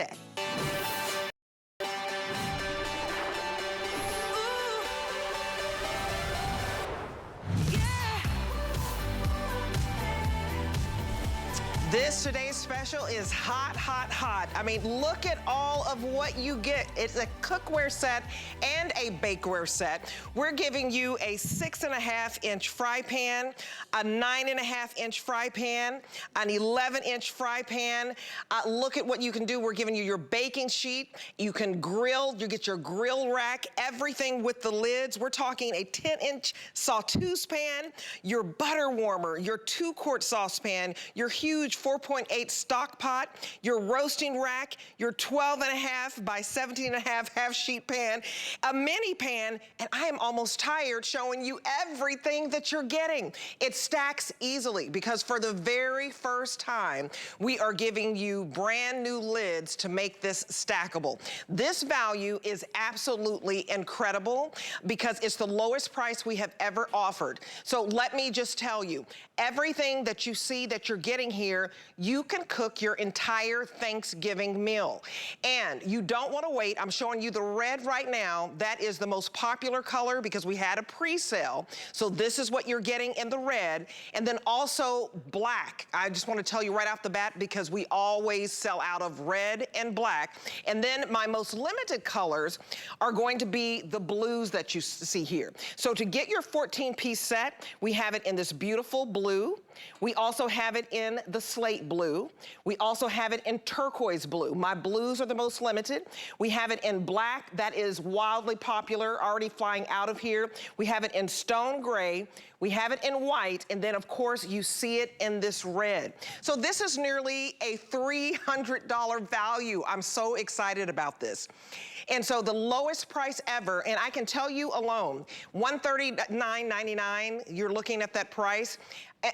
set. This today's special is hot, hot, hot. I mean, look at all of what you get. It's a cookware set and a bakeware set. We're giving you a 6.5-inch fry pan, a 9.5-inch fry pan, an 11-inch fry pan. Look at what you can do. We're giving you your baking sheet. You can grill. You get your grill rack, everything with the lids. We're talking a 10-inch sauteuse pan, your butter warmer, your 2-quart saucepan, your huge 4.8 stock pot, your roasting rack, your 12.5 by 17.5 half sheet pan, a mini pan, and I am almost tired showing you everything that you're getting. It stacks easily because for the very first time, we are giving you brand new lids to make this stackable. This value is absolutely incredible because it's the lowest price we have ever offered. So let me just tell you, everything that you see that you're getting here, you can cook your entire Thanksgiving meal. And you don't want to wait. I'm showing you the red right now. That is the most popular color because we had a pre-sale. So this is what you're getting in the red. And then also black. I just want to tell you right off the bat because we always sell out of red and black. And then my most limited colors are going to be the blues that you see here. So to get your 14-piece set, we have it in this beautiful blue. We also have it in the slate blue. We also have it in turquoise blue. My blues are the most limited. We have it in black. That is wildly popular, already flying out of here. We have it in stone gray. We have it in white. And then, of course, you see it in this red. So this is nearly a $300 value. I'm so excited about this. And so the lowest price ever, and I can tell you alone, $139.99, you're looking at that price.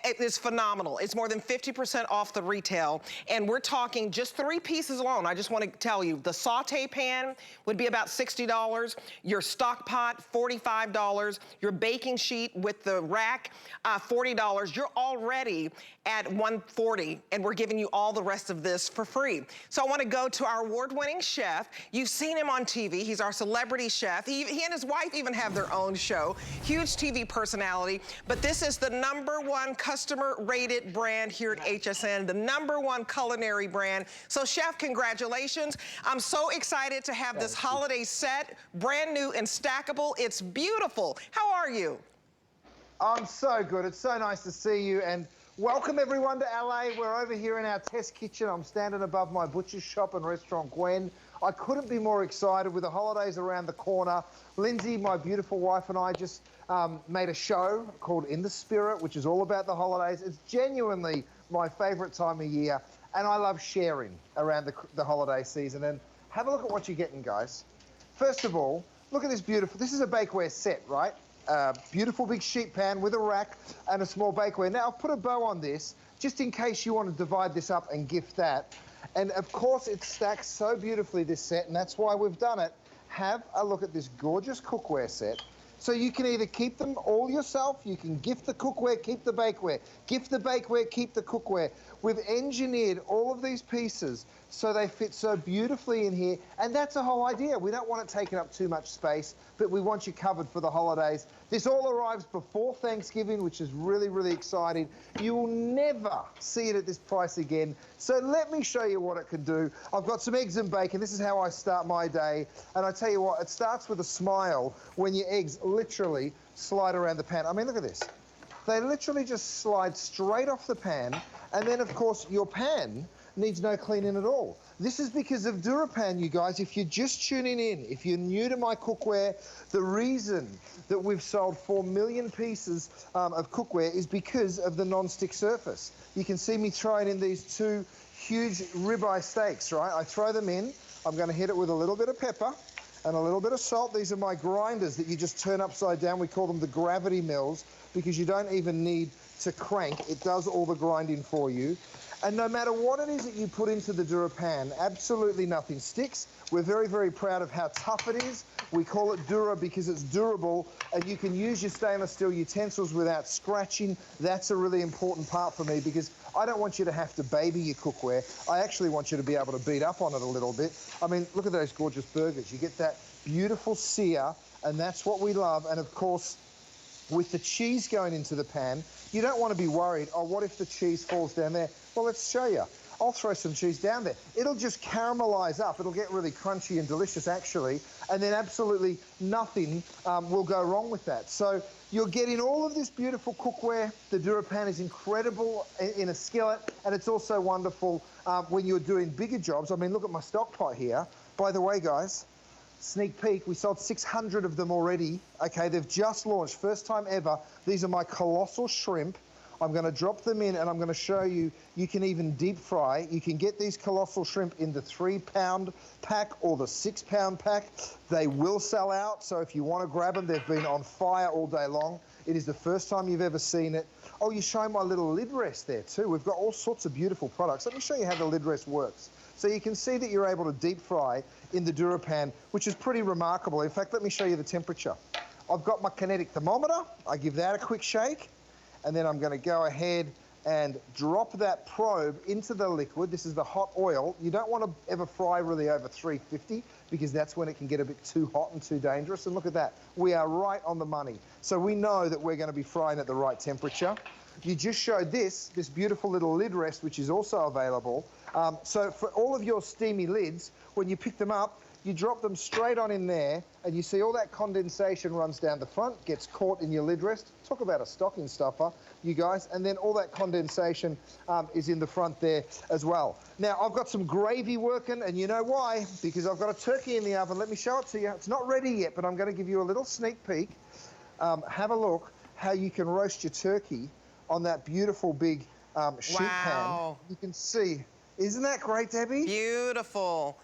It is phenomenal. It's more than 50% off the retail. And we're talking just 3 pieces alone. I just want to tell you, the saute pan would be about $60. Your stock pot, $45. Your baking sheet with the rack, $40. You're already at $140, and we're giving you all the rest of this for free. So I want to go to our award-winning chef. You've seen him on TV. He's our celebrity chef. He and his wife even have their own show. Huge TV personality. But this is the #1 customer-rated brand here at HSN, the #1 culinary brand. So, Chef, congratulations. I'm so excited to have this holiday set, brand new and stackable. It's beautiful. How are you? I'm so good. It's so nice to see you, and welcome everyone to LA. We're over here in our test kitchen. I'm standing above my butcher's shop and restaurant, Gwen. I couldn't be more excited with the holidays around the corner. Lindsay, my beautiful wife, and I just made a show called In the Spirit, which is all about the holidays. It's genuinely my favorite time of year, and I love sharing around the holiday season. And have a look at what you're getting, guys. First of all, look at this beautiful, this is a bakeware set, right? Beautiful big sheet pan with a rack and a small bakeware. Now, I've put a bow on this just in case you want to divide this up and gift that. And of course, it stacks so beautifully, this set, and that's why we've done it. Have a look at this gorgeous cookware set. So you can either keep them all yourself, you can gift the cookware, keep the bakeware, gift the bakeware, keep the cookware. We've engineered all of these pieces so they fit so beautifully in here, and that's the whole idea. We don't want it taking up too much space, but we want you covered for the holidays. This all arrives before Thanksgiving, which is really, really exciting. You will never see it at this price again. So let me show you what it can do. I've got some eggs and bacon. This is how I start my day. And I tell you what, it starts with a smile when your eggs literally slide around the pan. I mean, look at this. They literally just slide straight off the pan. And then, of course, your pan needs no cleaning at all. This is because of DuraPan, you guys. If you're just tuning in, if you're new to my cookware, the reason that we've sold 4 million pieces of cookware is because of the non-stick surface. You can see me throwing in these 2 huge ribeye steaks, right? I throw them in. I'm going to hit it with a little bit of pepper and a little bit of salt. These are my grinders that you just turn upside down. We call them the gravity mills because you don't even need to crank. It does all the grinding for you. And no matter what it is that you put into the DuraPan, absolutely nothing sticks. We're very, very proud of how tough it is. We call it Dura because it's durable, and you can use your stainless steel utensils without scratching. That's a really important part for me because I don't want you to have to baby your cookware. I actually want you to be able to beat up on it a little bit. I mean, look at those gorgeous burgers. You get that beautiful sear, and that's what we love. And of course, with the cheese going into the pan, you don't want to be worried, oh, what if the cheese falls down there? Well, let's show you. I'll throw some cheese down there. It'll just caramelize up. It'll get really crunchy and delicious, actually, and then absolutely nothing will go wrong with that. So you're getting all of this beautiful cookware. The DuraPan is incredible in a skillet, and it's also wonderful when you're doing bigger jobs. I mean, look at my stock pot here. By the way, guys, sneak peek, we sold 600 of them already. Okay, they've just launched, first time ever. These are my colossal shrimp. I'm going to drop them in and I'm going to show you, you can even deep fry. You can get these colossal shrimp in the 3-pound pack or the 6-pound pack. They will sell out, so if you want to grab them, they've been on fire all day long. It is the first time you've ever seen it. Oh, you show my little lid rest there too. We've got all sorts of beautiful products. Let me show you how the lid rest works. So you can see that you're able to deep fry in the DuraPan, which is pretty remarkable. In fact, let me show you the temperature. I've got my kinetic thermometer. I give that a quick shake, and then I'm going to go ahead and drop that probe into the liquid. This is the hot oil. You don't want to ever fry really over 350 because that's when it can get a bit too hot and too dangerous. And look at that. We are right on the money. So we know that we're going to be frying at the right temperature. You just showed this beautiful little lid rest, which is also available. So for all of your steamy lids, when you pick them up, you drop them straight on in there, and you see all that condensation runs down the front, gets caught in your lid rest. Talk about a stocking stuffer, you guys. And then all that condensation is in the front there as well. Now, I've got some gravy working, and you know why? Because I've got a turkey in the oven. Let me show it to you. It's not ready yet, but I'm going to give you a little sneak peek. Have a look how you can roast your turkey on that beautiful big sheet pan. You can see. Isn't that great, Debbie? Beautiful.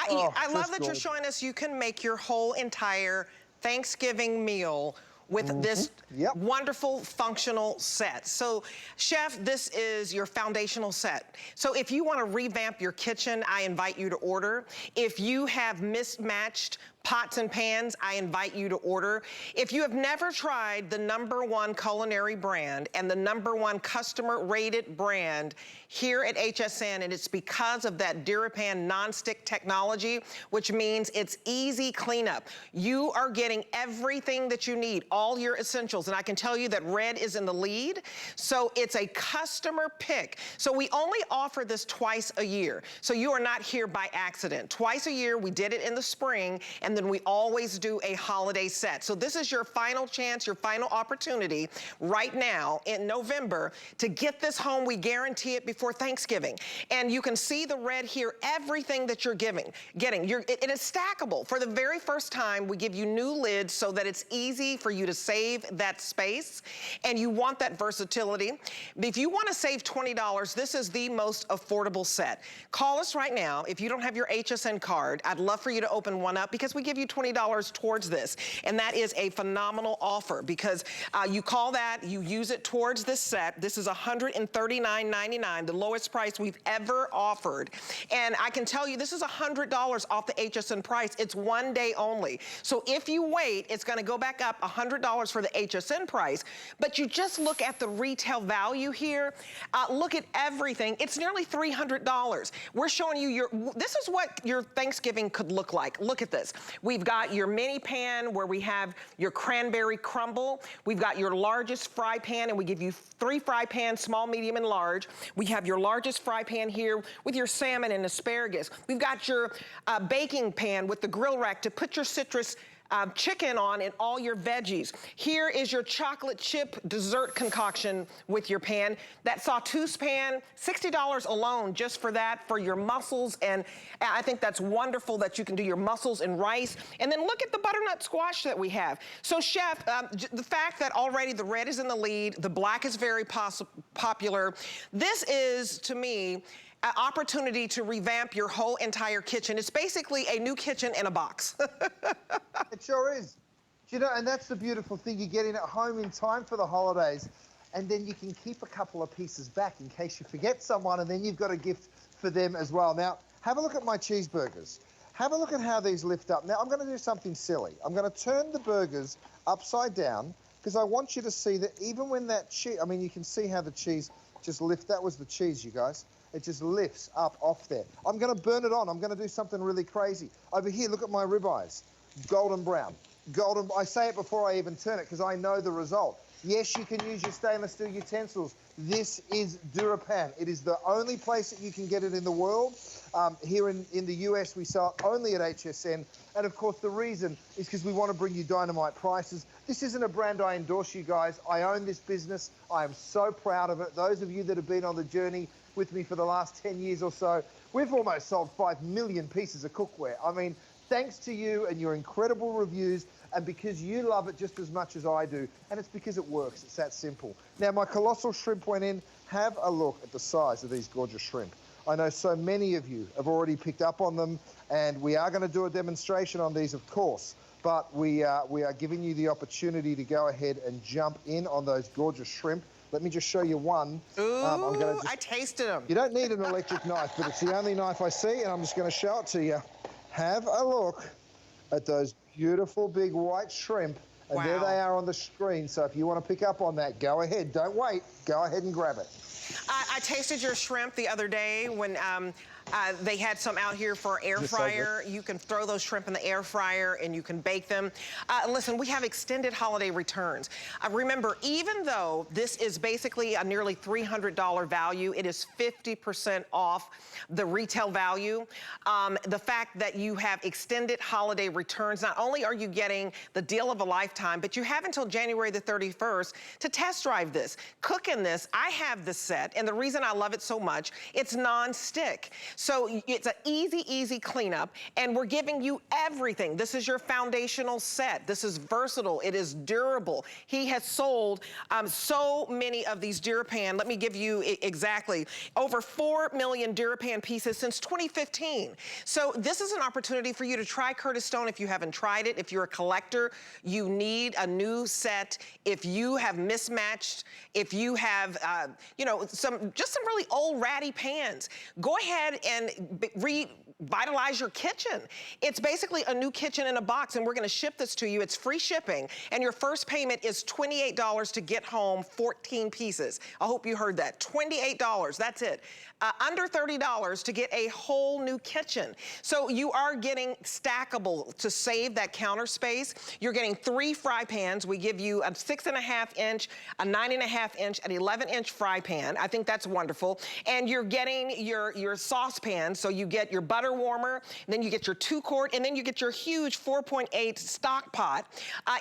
I love that you're showing us you can make your whole entire Thanksgiving meal with this wonderful functional set. So, Chef, this is your foundational set. So if you want to revamp your kitchen, I invite you to order. If you have mismatched pots and pans, I invite you to order. If you have never tried the #1 culinary brand and the #1 customer rated brand here at HSN, and it's because of that DuraPan nonstick technology, which means it's easy cleanup. You are getting everything that you need, all your essentials. And I can tell you that red is in the lead. So it's a customer pick. So we only offer this twice a year. So you are not here by accident. Twice a year, we did it in the spring, and then we always do a holiday set. So this is your final chance, your final opportunity right now in November to get this home. We guarantee it before Thanksgiving. And you can see the red here, everything that you're getting. It is stackable. For the very first time, we give you new lids so that it's easy for you to save that space. And you want that versatility. If you want to save $20, this is the most affordable set. Call us right now. If you don't have your HSN card, I'd love for you to open one up because we give you $20 towards this. And that is a phenomenal offer because you call that, you use it towards this set. This is $139.99, the lowest price we've ever offered. And I can tell you, this is $100 off the HSN price. It's one day only. So if you wait, it's going to go back up $100 for the HSN price. But you just look at the retail value here. Look at everything. It's nearly $300. We're showing you this is what your Thanksgiving could look like. Look at this. We've got your mini pan where we have your cranberry crumble. We've got your largest fry pan, and we give you 3 fry pans, small, medium, and large. We have your largest fry pan here with your salmon and asparagus. We've got your baking pan with the grill rack to put your citrus chicken on and all your veggies. Here is your chocolate chip dessert concoction with your pan. That sauteuse pan, $60 alone just for that, for your mussels. And I think that's wonderful that you can do your mussels and rice. And then look at the butternut squash that we have. So Chef, the fact that already the red is in the lead, the black is very popular. This is, to me, an opportunity to revamp your whole entire kitchen. It's basically a new kitchen in a box. It sure is. You know, and that's the beautiful thing. You're getting it home in time for the holidays. and then you can keep a couple of pieces back in case you forget someone, and then you've got a gift for them as well. Now, have a look at my cheeseburgers. Have a look at how these lift up. Now, I'm going to do something silly. I'm going to turn the burgers upside down because I want you to see that even when that cheese, I mean, you can see how the cheese just lifts. That was the cheese, you guys. It just lifts up off there. I'm going to burn it on. I'm going to do something really crazy. Over here, look at my ribeyes. Golden brown. Golden. I say it before I even turn it because I know the result. Yes, you can use your stainless steel utensils. This is DuraPan. It is the only place that you can get it in the world. Here in the US, we sell it only at HSN. And of course, the reason is because we want to bring you dynamite prices. This isn't a brand I endorse, you guys. I own this business. I am so proud of it. Those of you that have been on the journey with me for the last 10 years or so, we've almost sold 5 million pieces of cookware. I mean, thanks to you and your incredible reviews, and because you love it just as much as I do, and it's because it works. It's that simple. Now, my colossal shrimp went in. Have a look at the size of these gorgeous shrimp. I know so many of you have already picked up on them, and we are going to do a demonstration on these, of course, but we are giving you the opportunity to go ahead and jump in on those gorgeous shrimp. Let me just show you one. Ooh, I tasted them. You don't need an electric knife, but it's the only knife I see, and I'm just going to show it to you. Have a look at those beautiful big white shrimp, and wow. There they are on the screen. So if you want to pick up on that, go ahead. Don't wait. Go ahead and grab it. I tasted your shrimp the other day when they had some out here for air fryer. You can throw those shrimp in the air fryer and you can bake them. Listen, we have extended holiday returns. Remember, even though this is basically a nearly $300 value, it is 50% off the retail value. The fact that you have extended holiday returns, not only are you getting the deal of a lifetime, but you have until January the 31st to test drive this. Cook in this. I have this set, and the reason I love it so much, it's non-stick. So it's an easy cleanup, and we're giving you everything. This is your foundational set. This is versatile. It is durable. He has sold so many of these DuraPan. Let me give you exactly over 4 million DuraPan pieces since 2015. So this is an opportunity for you to try Curtis Stone if you haven't tried it. If you're a collector, you need a new set. If you have mismatched, if you have, you know, some really old ratty pans, go ahead and revitalize your kitchen. It's basically a new kitchen in a box, and we're gonna ship this to you. It's free shipping, and your first payment is $28 to get home 14 pieces. I hope you heard that, $28, that's it. Under $30 to get a whole new kitchen. So you are getting stackable to save that counter space. You're getting 3 fry pans. We give you a 6.5 inch, a 9.5 inch, an 11-inch fry pan. I think that's wonderful. And you're getting your saucepan, so you get your butter warmer, then you get your 2-quart, and then you get your huge 4.8 stock pot.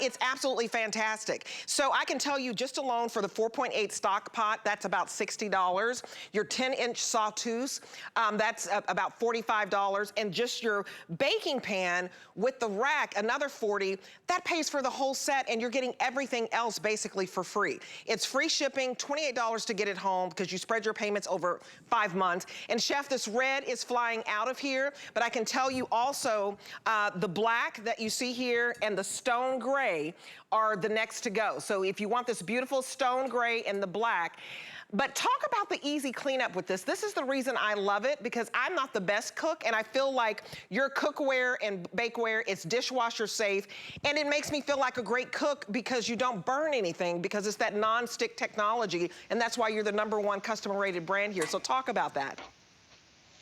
It's absolutely fantastic. So I can tell you just alone for the 4.8 stock pot, that's about $60. Your 10-inch sauteuse, that's about $45. And just your baking pan with the rack, another $40. That pays for the whole set, and you're getting everything else basically for free. It's free shipping, $28 to get it home because you spread your payments over 5 months. And Chef, this red is flying out of here, but I can tell you also the black that you see here and the stone gray are the next to go. So if you want this beautiful stone gray and the black, but talk about the easy cleanup with this. This is the reason I love it, because I'm not the best cook, and I feel like your cookware and bakeware is dishwasher safe, and it makes me feel like a great cook because you don't burn anything, because it's that non-stick technology, and that's why you're the #1 customer rated brand here. So talk about that.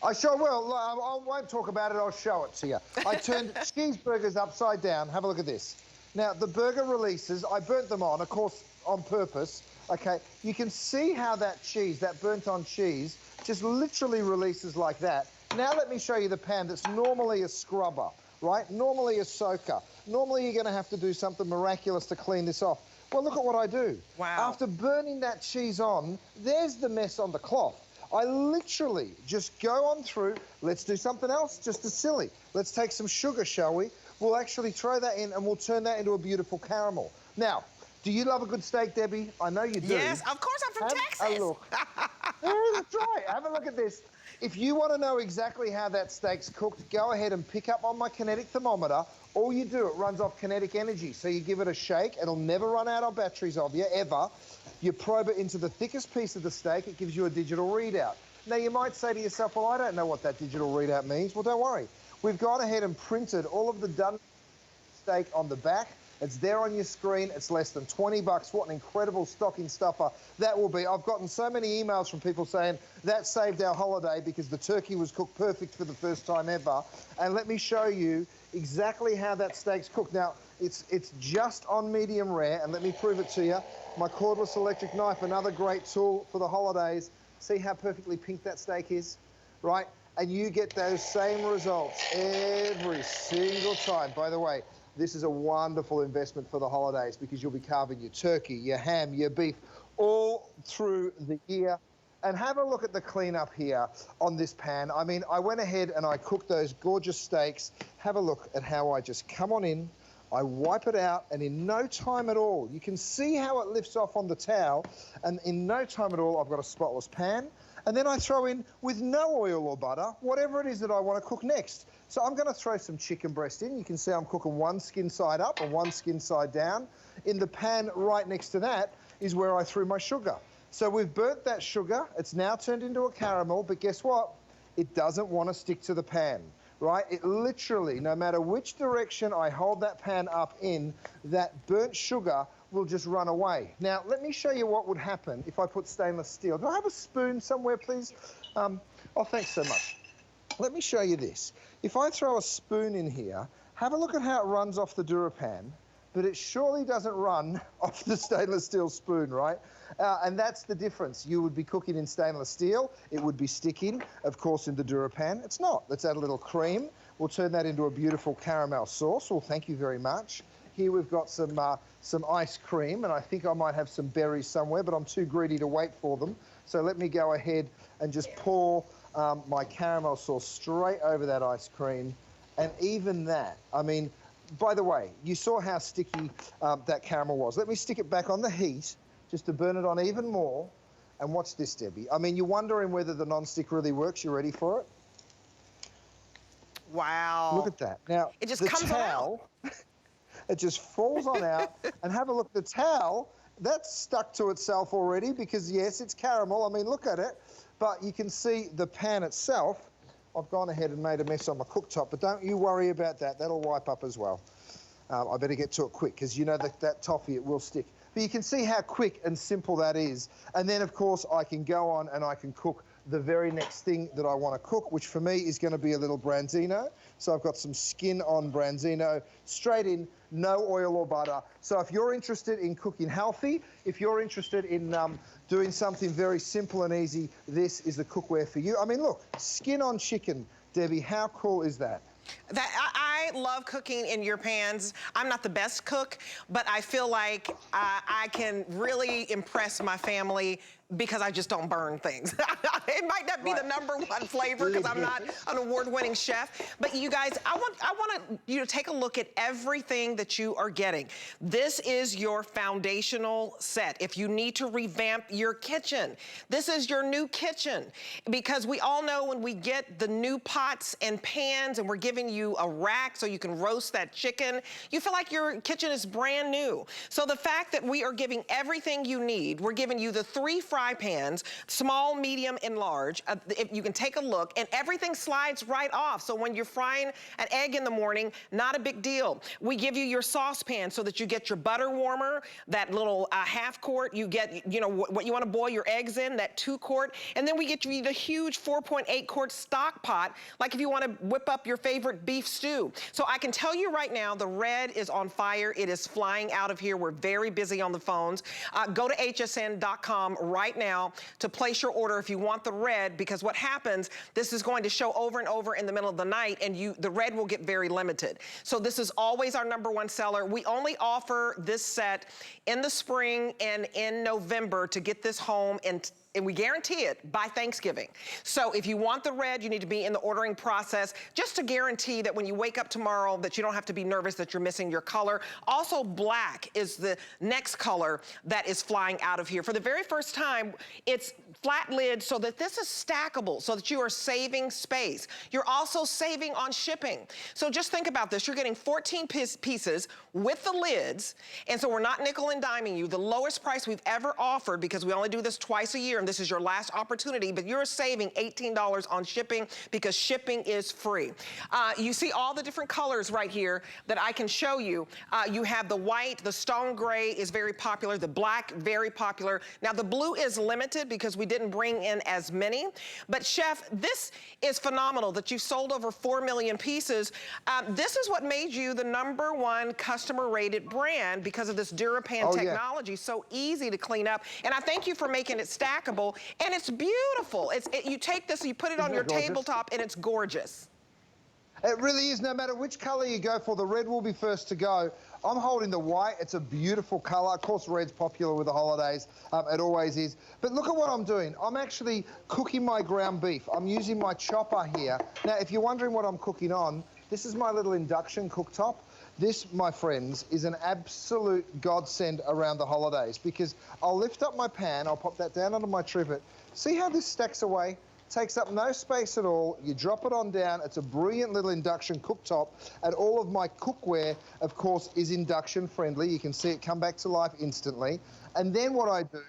I sure will. I won't talk about it, I'll show it to you. I turned cheeseburgers upside down. Have a look at this. Now, the burger releases, I burnt them on, of course, on purpose. Okay, you can see how that cheese, that burnt on cheese, just literally releases like that. Now let me show you the pan that's normally a scrubber, right? Normally a soaker. Normally you're gonna have to do something miraculous to clean this off. Well, look at what I do. Wow. After burning that cheese on, there's the mess on the cloth. I literally just go on through. Let's do something else, just as silly. Let's take some sugar, shall we? We'll actually throw that in and we'll turn that into a beautiful caramel. Now, do you love a good steak, Debbie? I know you do. Yes, of course, I'm from Texas. Have a look. That's right. Have a look at this. If you want to know exactly how that steak's cooked, go ahead and pick up on my kinetic thermometer. All you do, it runs off kinetic energy. So you give it a shake, it'll never run out of batteries of you, ever. You probe it into the thickest piece of the steak, it gives you a digital readout. Now you might say to yourself, well, I don't know what that digital readout means. Well, don't worry. We've gone ahead and printed all of the done steak on the back. It's there on your screen. It's less than 20 bucks. What an incredible stocking stuffer that will be. I've gotten so many emails from people saying that saved our holiday because the turkey was cooked perfect for the first time ever. And let me show you exactly how that steak's cooked. Now, it's just on medium rare, and let me prove it to you. My cordless electric knife, another great tool for the holidays. See how perfectly pink that steak is, right? And you get those same results every single time. By the way, this is a wonderful investment for the holidays because you'll be carving your turkey, your ham, your beef all through the year. And have a look at the cleanup here on this pan. I mean, I went ahead and I cooked those gorgeous steaks. Have a look at how I just come on in, I wipe it out, and in no time at all, you can see how it lifts off on the towel, and in no time at all, I've got a spotless pan. And then I throw in, with no oil or butter, whatever it is that I want to cook next. So I'm going to throw some chicken breast in. You can see I'm cooking one skin side up and one skin side down. In the pan right next to that is where I threw my sugar. So we've burnt that sugar. It's now turned into a caramel, but guess what? It doesn't want to stick to the pan, right? It literally, no matter which direction I hold that pan up in, that burnt sugar will just run away. Now, let me show you what would happen if I put stainless steel. Do I have a spoon somewhere, please? Oh, thanks so much. Let me show you this. If I throw a spoon in here, have a look at how it runs off the DuraPan, but it surely doesn't run off the stainless steel spoon, right? And that's the difference. You would be cooking in stainless steel. It would be sticking, of course, in the DuraPan. It's not. Let's add a little cream. We'll turn that into a beautiful caramel sauce. Well, thank you very much. Here we've got some ice cream, and I think I might have some berries somewhere, but I'm too greedy to wait for them. So let me go ahead and just pour my caramel sauce straight over that ice cream. And even that, I mean, by the way, you saw how sticky that caramel was. Let me stick it back on the heat just to burn it on even more. And watch this, Debbie. I mean, you're wondering whether the non-stick really works. You ready for it? Wow. Look at that. Now, it just the comes towel, it just falls on out. And have a look, the towel, that's stuck to itself already because, yes, it's caramel. I mean, look at it. But you can see the pan itself. I've gone ahead and made a mess on my cooktop, but don't you worry about that. That'll wipe up as well. I better get to it quick because you know that toffee, it will stick. But you can see how quick and simple that is. And then, of course, I can go on and I can cook the very next thing that I want to cook, which for me is going to be a little branzino. So I've got some skin-on branzino, straight in, no oil or butter. So if you're interested in cooking healthy, if you're interested in doing something very simple and easy, this is the cookware for you. I mean, look, skin-on chicken, Debbie, how cool is that? I love cooking in your pans. I'm not the best cook, but I feel like I can really impress my family because I just don't burn things. It might not be the #1 flavor because I'm not an award-winning chef, but you guys, I want you to take a look at everything that you are getting. This is your foundational set. If you need to revamp your kitchen, this is your new kitchen, because we all know when we get the new pots and pans and we're giving you a rack so you can roast that chicken, you feel like your kitchen is brand new. So the fact that we are giving everything you need, we're giving you the 3 fry pans, small, medium, and large. If you can take a look, and everything slides right off. So when you're frying an egg in the morning, not a big deal. We give you your saucepan so that you get your butter warmer, that little half quart. You get, you know, what you want to boil your eggs in, that 2 quart. And then we get you the huge 4.8 quart stock pot, like if you want to whip up your favorite beef stew. So I can tell you right now, the red is on fire. It is flying out of here. We're very busy on the phones. Go to hsn.com right now to place your order if you want the red, because what happens, this is going to show over and over in the middle of the night, and the red will get very limited. So this is always our #1 seller. We only offer this set in the spring and in November to get this home and and we guarantee it by Thanksgiving. So if you want the red, you need to be in the ordering process just to guarantee that when you wake up tomorrow that you don't have to be nervous that you're missing your color. Also, black is the next color that is flying out of here. For the very first time, it's flat lid so that this is stackable, so that you are saving space. You're also saving on shipping. So just think about this. You're getting 14 pieces with the lids, and so we're not nickel and diming you. The lowest price we've ever offered, because we only do this twice a year, and this is your last opportunity, but you're saving $18 on shipping because shipping is free. You see all the different colors right here that I can show you. You have the white, the stone gray is very popular, the black, very popular. Now the blue is limited because we didn't bring in as many, but Chef, this is phenomenal that you've sold over 4 million pieces. This is what made you the #1 customer rated brand because of this DuraPan technology. So easy to clean up. And I thank you for making it stackable, and it's beautiful. You take this, you put it on your tabletop, and it's gorgeous. It really is. No matter which color you go for, the red will be first to go. I'm holding the white. It's a beautiful color. Of course, red's popular with the holidays. It always is. But look at what I'm doing. I'm actually cooking my ground beef. I'm using my chopper here. Now, if you're wondering what I'm cooking on, this is my little induction cooktop. This, my friends, is an absolute godsend around the holidays because I'll lift up my pan, I'll pop that down onto my trivet. See how this stacks away? Takes up no space at all. You drop it on down. It's a brilliant little induction cooktop, and all of my cookware, of course, is induction friendly. You can see it come back to life instantly. And then what I do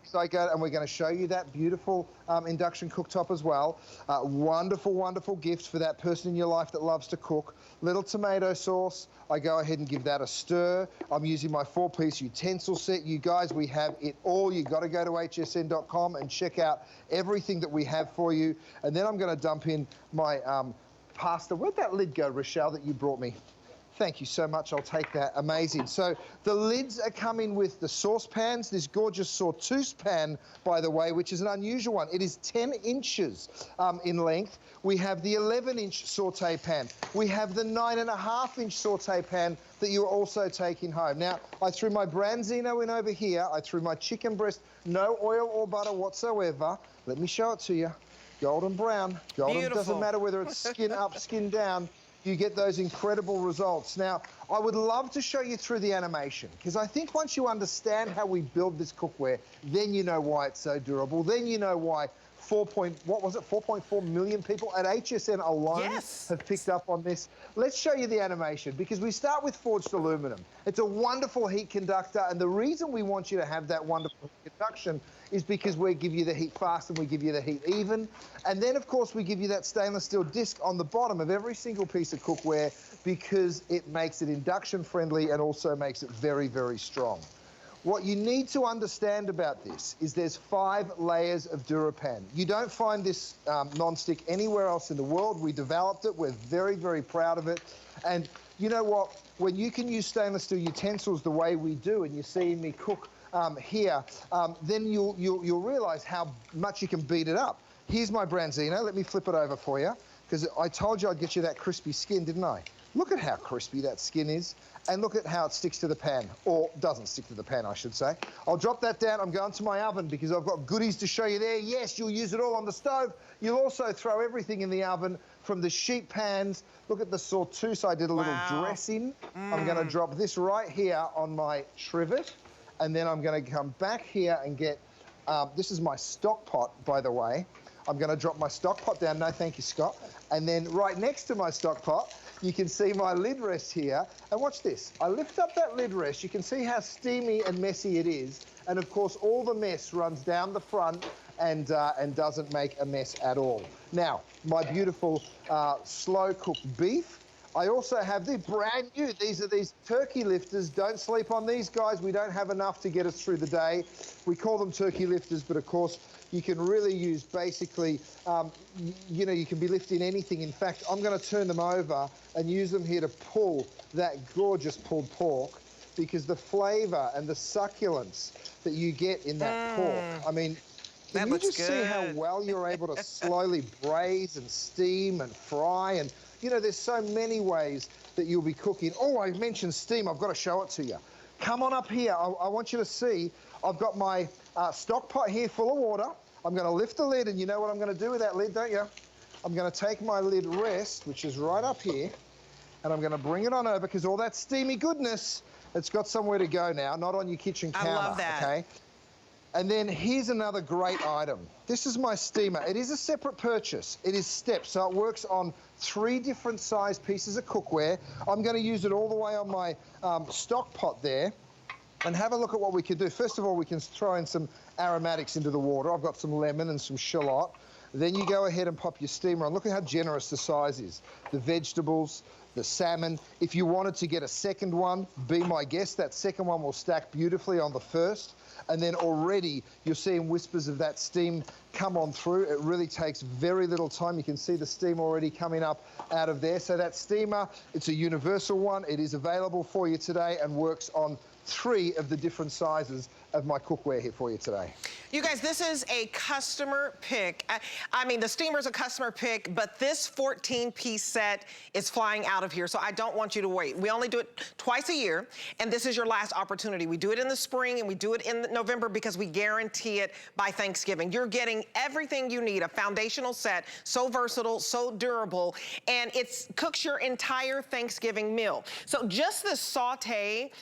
is I go, and we're going to show you that beautiful induction cooktop as well. Wonderful, wonderful gift for that person in your life that loves to cook. Little tomato sauce. I go ahead and give that a stir. I'm using my 4-piece utensil set. You guys, we have it all. You've got to go to hsn.com and check out everything that we have for you. And then I'm going to dump in my pasta. Where'd that lid go, Rochelle, that you brought me? Thank you so much. I'll take that. Amazing. So the lids are coming with the saucepans. This gorgeous sauteuse pan, by the way, which is an unusual one. It is 10 inches in length. We have the 11-inch saute pan. We have the 9.5-inch saute pan that you're also taking home. Now, I threw my branzino in over here. I threw my chicken breast, no oil or butter whatsoever. Let me show it to you. Golden brown. Golden. Beautiful. Doesn't matter whether it's skin up, skin down. You get those incredible results. Now, I would love to show you through the animation because I think once you understand how we build this cookware, then you know why it's so durable. Then you know why 4.4 million people at HSN alone have picked up on this. Let's show you the animation because we start with forged aluminum. It's a wonderful heat conductor, and the reason we want you to have that wonderful conduction is because we give you the heat fast and we give you the heat even. And then, of course, we give you that stainless steel disc on the bottom of every single piece of cookware because it makes it induction friendly and also makes it very, very strong. What you need to understand about this is there's 5 layers of DuraPan. You don't find this non-stick anywhere else in the world. We developed it. We're very, very proud of it. And you know what? When you can use stainless steel utensils the way we do, and you're seeing me cook here, then you'll realize how much you can beat it up. Here's my branzino. Let me flip it over for you because I told you I'd get you that crispy skin, didn't I? Look at how crispy that skin is, and look at how it sticks to the pan, or doesn't stick to the pan, I should say. I'll drop that down. I'm going to my oven because I've got goodies to show you there. Yes, you'll use it all on the stove. You'll also throw everything in the oven from the sheet pans. Look at the sauteuse. I did a little dressing. I'm going to drop this right here on my trivet, and then I'm going to come back here and get, this is my stock pot, by the way. I'm going to drop my stock pot down. No, thank you, Scott. And then right next to my stock pot, you can see my lid rest here. And watch this. I lift up that lid rest. You can see how steamy and messy it is. And of course, all the mess runs down the front and doesn't make a mess at all. Now, my beautiful slow-cooked beef. I also have the brand new. These are these turkey lifters. Don't sleep on these, guys. We don't have enough to get us through the day. We call them turkey lifters, but of course, you can really use basically, you know, you can be lifting anything. In fact, I'm going to turn them over and use them here to pull that gorgeous pulled pork because the flavour and the succulence that you get in that pork, I mean, can you just see how well you're able to slowly braise and steam and fry? And, you know, there's so many ways that you'll be cooking. Oh, I mentioned steam. I've got to show it to you. Come on up here. I want you to see I've got my stock pot here full of water. I'm going to lift the lid, and you know what I'm going to do with that lid, don't you? I'm going to take my lid rest, which is right up here, and I'm going to bring it on over because all that steamy goodness, it's got somewhere to go now, not on your kitchen counter. I love that. Okay? And then here's another great item. This is my steamer. It is a separate purchase. It is stepped, so it works on 3 different size pieces of cookware. I'm going to use it all the way on my stock pot there. And have a look at what we can do. First of all, we can throw in some aromatics into the water. I've got some lemon and some shallot. Then you go ahead and pop your steamer on. Look at how generous the size is. The vegetables, the salmon. If you wanted to get a second one, be my guest. That second one will stack beautifully on the first. And then already you're seeing whispers of that steam come on through. It really takes very little time. You can see the steam already coming up out of there. So that steamer, it's a universal one. It is available for you today and works on 3 of the different sizes of my cookware here for you today. You guys, this is a customer pick. I mean, the steamer's a customer pick, but this 14-piece set is flying out of here, so I don't want you to wait. We only do it twice a year, and this is your last opportunity. We do it in the spring, and we do it in November because we guarantee it by Thanksgiving. You're getting everything you need, a foundational set, so versatile, so durable, and it cooks your entire Thanksgiving meal. So just the saute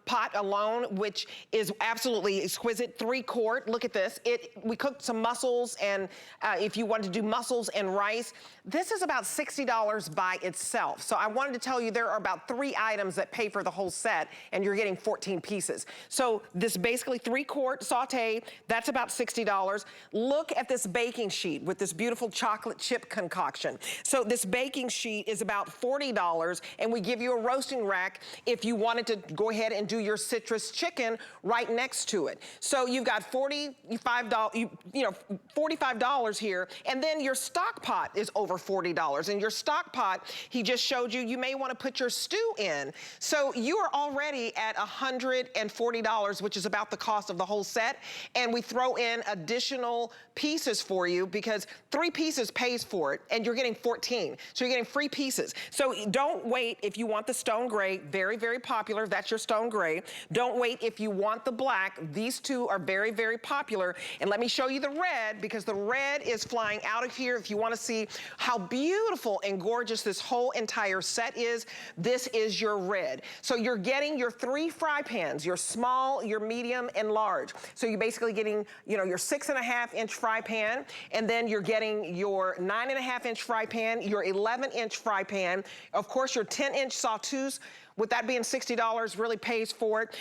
pot alone, which is absolutely exquisite, 3-quart. Look at this. We cooked some mussels, and if you wanted to do mussels and rice, this is about $60 by itself. So I wanted to tell you there are about 3 items that pay for the whole set, and you're getting 14 pieces. So this basically 3-quart saute, that's about $60. Look at this baking sheet with this beautiful chocolate chip concoction. So this baking sheet is about $40, and we give you a roasting rack if you wanted to go ahead and do your citrus chicken right next to it. So you've got $45 here, and then your stock pot is over $40. And your stock pot, he just showed you, you may want to put your stew in. So you are already at $140, which is about the cost of the whole set. And we throw in additional pieces for you because 3 pieces pays for it, and you're getting 14. So you're getting free pieces. So don't wait if you want the stone gray, very, very popular. That's your stone gray. Don't wait if you want the black. These 2 are very, very popular. And let me show you the red, because the red is flying out of here. If you want to see how beautiful and gorgeous this whole entire set is, this is your red. So you're getting your 3 fry pans, your small, your medium, and large. So you're basically getting, you know, your 6.5-inch fry pan, and then you're getting your 9.5-inch fry pan, your 11-inch fry pan, of course your 10-inch sauteuse. With that being $60, really pays for it.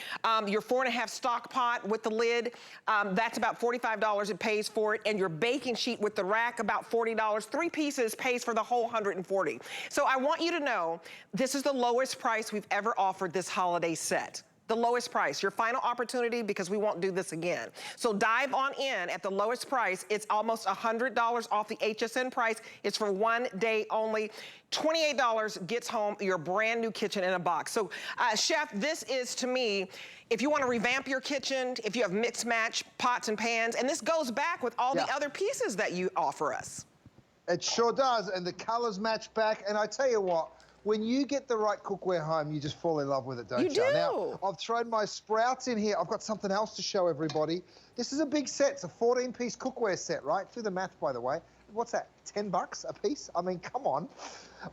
Your 4.5 stock pot with the lid, that's about $45, it pays for it. And your baking sheet with the rack, about $40. 3 pieces pays for the whole $140. So I want you to know, this is the lowest price we've ever offered this holiday set. The lowest price, your final opportunity, because we won't do this again. So dive on in at the lowest price. It's almost $100 off the HSN price. It's for 1 day only. $28 gets home your brand new kitchen in a box. So Chef, this is, to me, if you want to revamp your kitchen, if you have mix match pots and pans, and this goes back with all the other pieces that you offer us. It sure does, and the colors match back, and I tell you what, when you get the right cookware home, you just fall in love with it, don't you? You do. Now, I've thrown my sprouts in here. I've got something else to show everybody. This is a big set. It's a 14-piece cookware set, right? Do the math, by the way. What's that, 10 bucks a piece? I mean, come on.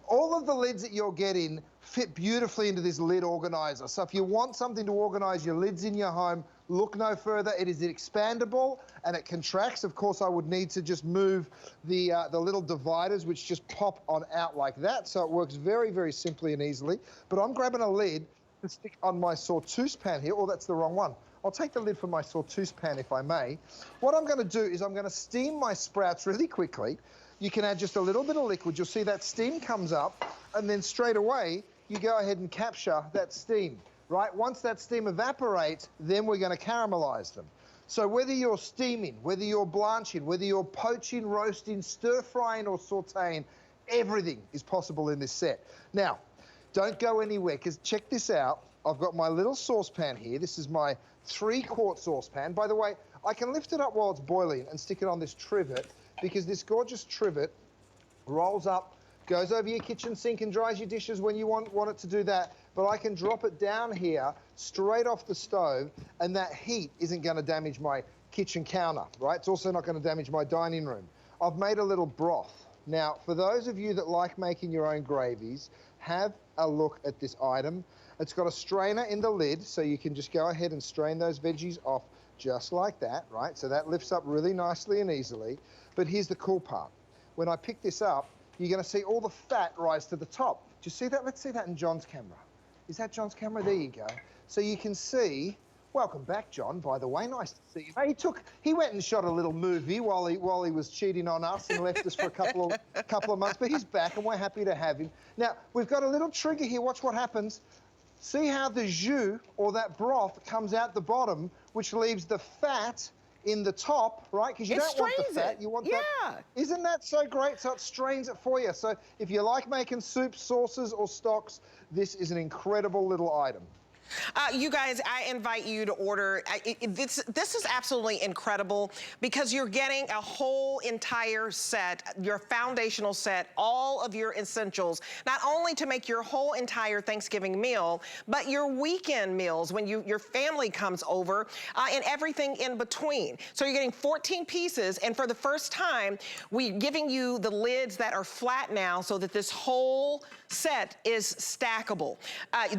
All of the lids that you're getting fit beautifully into this lid organizer. So if you want something to organize your lids in your home, look no further. It is expandable and it contracts. Of course, I would need to just move the little dividers, which just pop on out like that. So it works very, very simply and easily. But I'm grabbing a lid to stick on my sauteuse pan here. Oh, that's the wrong one. I'll take the lid from my sauteuse pan, if I may. What I'm going to do is I'm going to steam my sprouts really quickly. You can add just a little bit of liquid. You'll see that steam comes up, and then straight away, you go ahead and capture that steam, right? Once that steam evaporates, then we're going to caramelize them. So whether you're steaming, whether you're blanching, whether you're poaching, roasting, stir-frying, or sauteing, everything is possible in this set. Now, don't go anywhere, because check this out. I've got my little saucepan here. This is my 3-quart saucepan. By the way, I can lift it up while it's boiling and stick it on this trivet, because this gorgeous trivet rolls up, goes over your kitchen sink and dries your dishes when you want it to do that. But I can drop it down here straight off the stove, and that heat isn't going to damage my kitchen counter, right? It's also not going to damage my dining room. I've made a little broth. Now, for those of you that like making your own gravies, have a look at this item. It's got a strainer in the lid, so you can just go ahead and strain those veggies off just like that, right? So that lifts up really nicely and easily. But here's the cool part. When I pick this up, you're going to see all the fat rise to the top. Do you see that? Let's see that in John's camera. Is that John's camera? There you go. So you can see. Welcome back, John, by the way. Nice to see you. He went and shot a little movie while he was cheating on us and left us for a couple of months, but he's back and we're happy to have him. Now, we've got a little trigger here. Watch what happens. See how the jus, or that broth, comes out the bottom, which leaves the fat in the top, right? Because you don't want the fat. You want that. Isn't that so great? So it strains it for you. So if you like making soups, sauces, or stocks, this is an incredible little item. You guys, I invite you to order. This is absolutely incredible because you're getting a whole entire set, your foundational set, all of your essentials, not only to make your whole entire Thanksgiving meal, but your weekend meals when your family comes over and everything in between. So you're getting 14 pieces, and for the first time, we're giving you the lids that are flat now so that this whole set is stackable.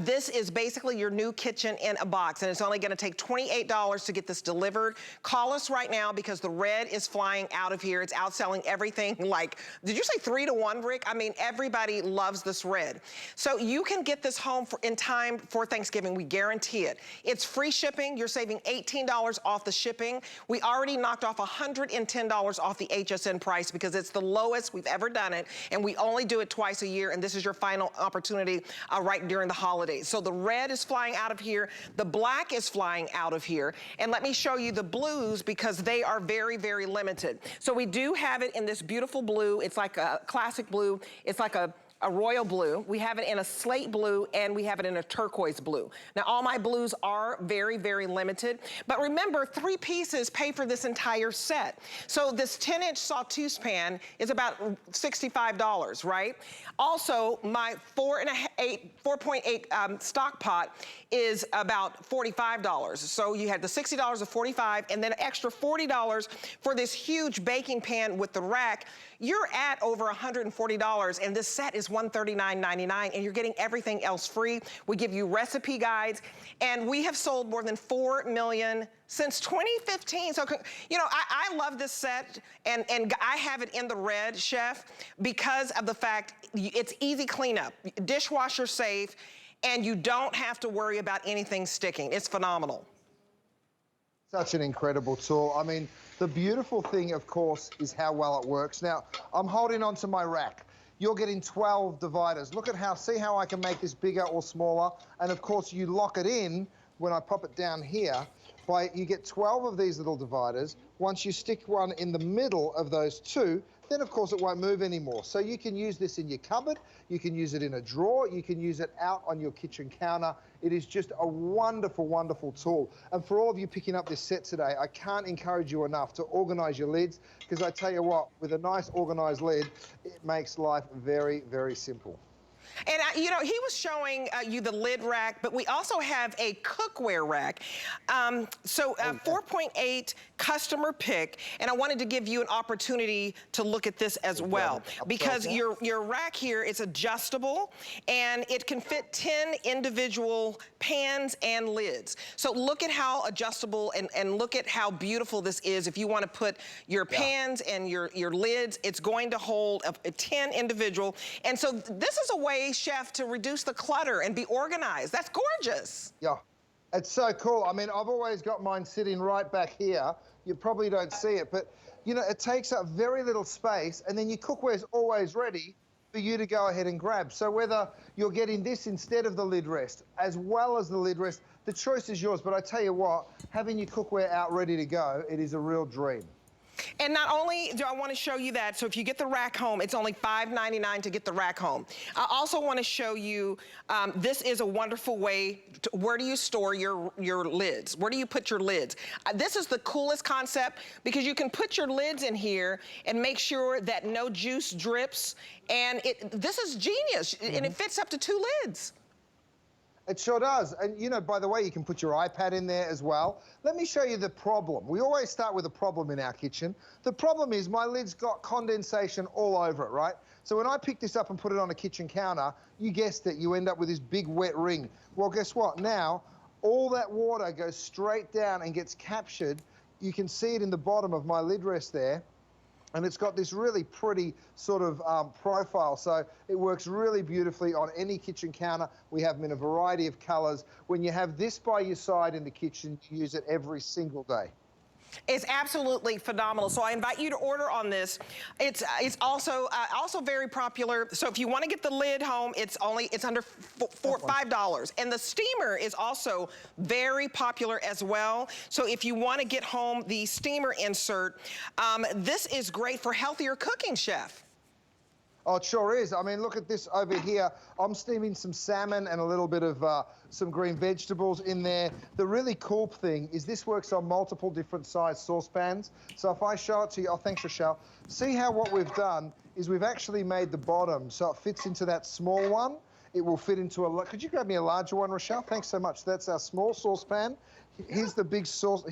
This is basically your new kitchen in a box, and it's only gonna take $28 to get this delivered. Call us right now because the red is flying out of here. It's outselling everything like, did you say 3 to 1, Rick? I mean, everybody loves this red. So you can get this home in time for Thanksgiving, we guarantee it. It's free shipping, you're saving $18 off the shipping. We already knocked off $110 off the HSN price because it's the lowest we've ever done it, and we only do it twice a year, and this is your final opportunity right during the holidays. So the red is flying out of here, the black is flying out of here, and let me show you the blues because they are very, very limited. So we do have it in this beautiful blue. It's like a classic blue. It's like a royal blue. We have it in a slate blue, and we have it in a turquoise blue. Now, all my blues are very, very limited, but remember, 3 pieces pay for this entire set. So this 10-inch sauteuse pan is about $65, right? Also, my 4.8 stock pot is about $45. So you had the $60 of $45, and then an extra $40 for this huge baking pan with the rack. You're at over $140, and this set is $139.99, and you're getting everything else free. We give you recipe guides, and we have sold more than 4 million since 2015. So, you know, I love this set, and I have it in the red, Chef, because of the fact it's easy cleanup, dishwasher safe, and you don't have to worry about anything sticking. It's phenomenal. Such an incredible tool. I mean, the beautiful thing, of course, is how well it works. Now, I'm holding onto my rack. You're getting 12 dividers. Look at see how I can make this bigger or smaller. And of course, you lock it in when I pop it down here. You get 12 of these little dividers. Once you stick one in the middle of those 2, then of course it won't move anymore. So you can use this in your cupboard, you can use it in a drawer, you can use it out on your kitchen counter. It is just a wonderful, wonderful tool. And for all of you picking up this set today, I can't encourage you enough to organize your lids, because I tell you what, with a nice organized lid, it makes life very, very simple. And, you know, he was showing you the lid rack, but we also have a cookware rack. 4.8 customer pick, and I wanted to give you an opportunity to look at this as well, because your rack here is adjustable, and it can fit 10 individual pans and lids. So look at how adjustable and look at how beautiful this is. If you want to put your pans and your lids, it's going to hold a 10 individual. And so this is a way, Chef, to reduce the clutter and be organized. That's gorgeous. Yeah, it's so cool. I mean, I've always got mine sitting right back here. You probably don't see it, but you know, it takes up very little space, and then your cookware's always ready for you to go ahead and grab. So whether you're getting this instead of the lid rest, as well as the lid rest, the choice is yours. But I tell you what, having your cookware out ready to go, it is a real dream. And not only do I want to show you that, so if you get the rack home, it's only $5.99 to get the rack home. I also want to show you, this is a wonderful way, where do you store your lids? Where do you put your lids? This is the coolest concept because you can put your lids in here and make sure that no juice drips. And this is genius, and it fits up to 2 lids. It sure does. And, you know, by the way, you can put your iPad in there as well. Let me show you the problem. We always start with a problem in our kitchen. The problem is my lid's got condensation all over it, right? So when I pick this up and put it on a kitchen counter, you guessed it, you end up with this big wet ring. Well, guess what? Now, all that water goes straight down and gets captured. You can see it in the bottom of my lid rest there. And it's got this really pretty sort of profile. So it works really beautifully on any kitchen counter. We have them in a variety of colors. When you have this by your side in the kitchen, you use it every single day. It's absolutely phenomenal. So I invite you to order on this. It's also very popular. So if you want to get the lid home, it's under $5. And the steamer is also very popular as well. So if you want to get home the steamer insert, this is great for healthier cooking, Chef. Oh, it sure is. I mean, look at this over here. I'm steaming some salmon and a little bit of some green vegetables in there. The really cool thing is this works on multiple different size saucepans. So if I show it to you, oh, thanks, Rochelle. See how what we've done is we've actually made the bottom so it fits into that small one. It will fit into a, could you grab me a larger one, Rochelle? Thanks so much. That's our small saucepan. Here's the big stock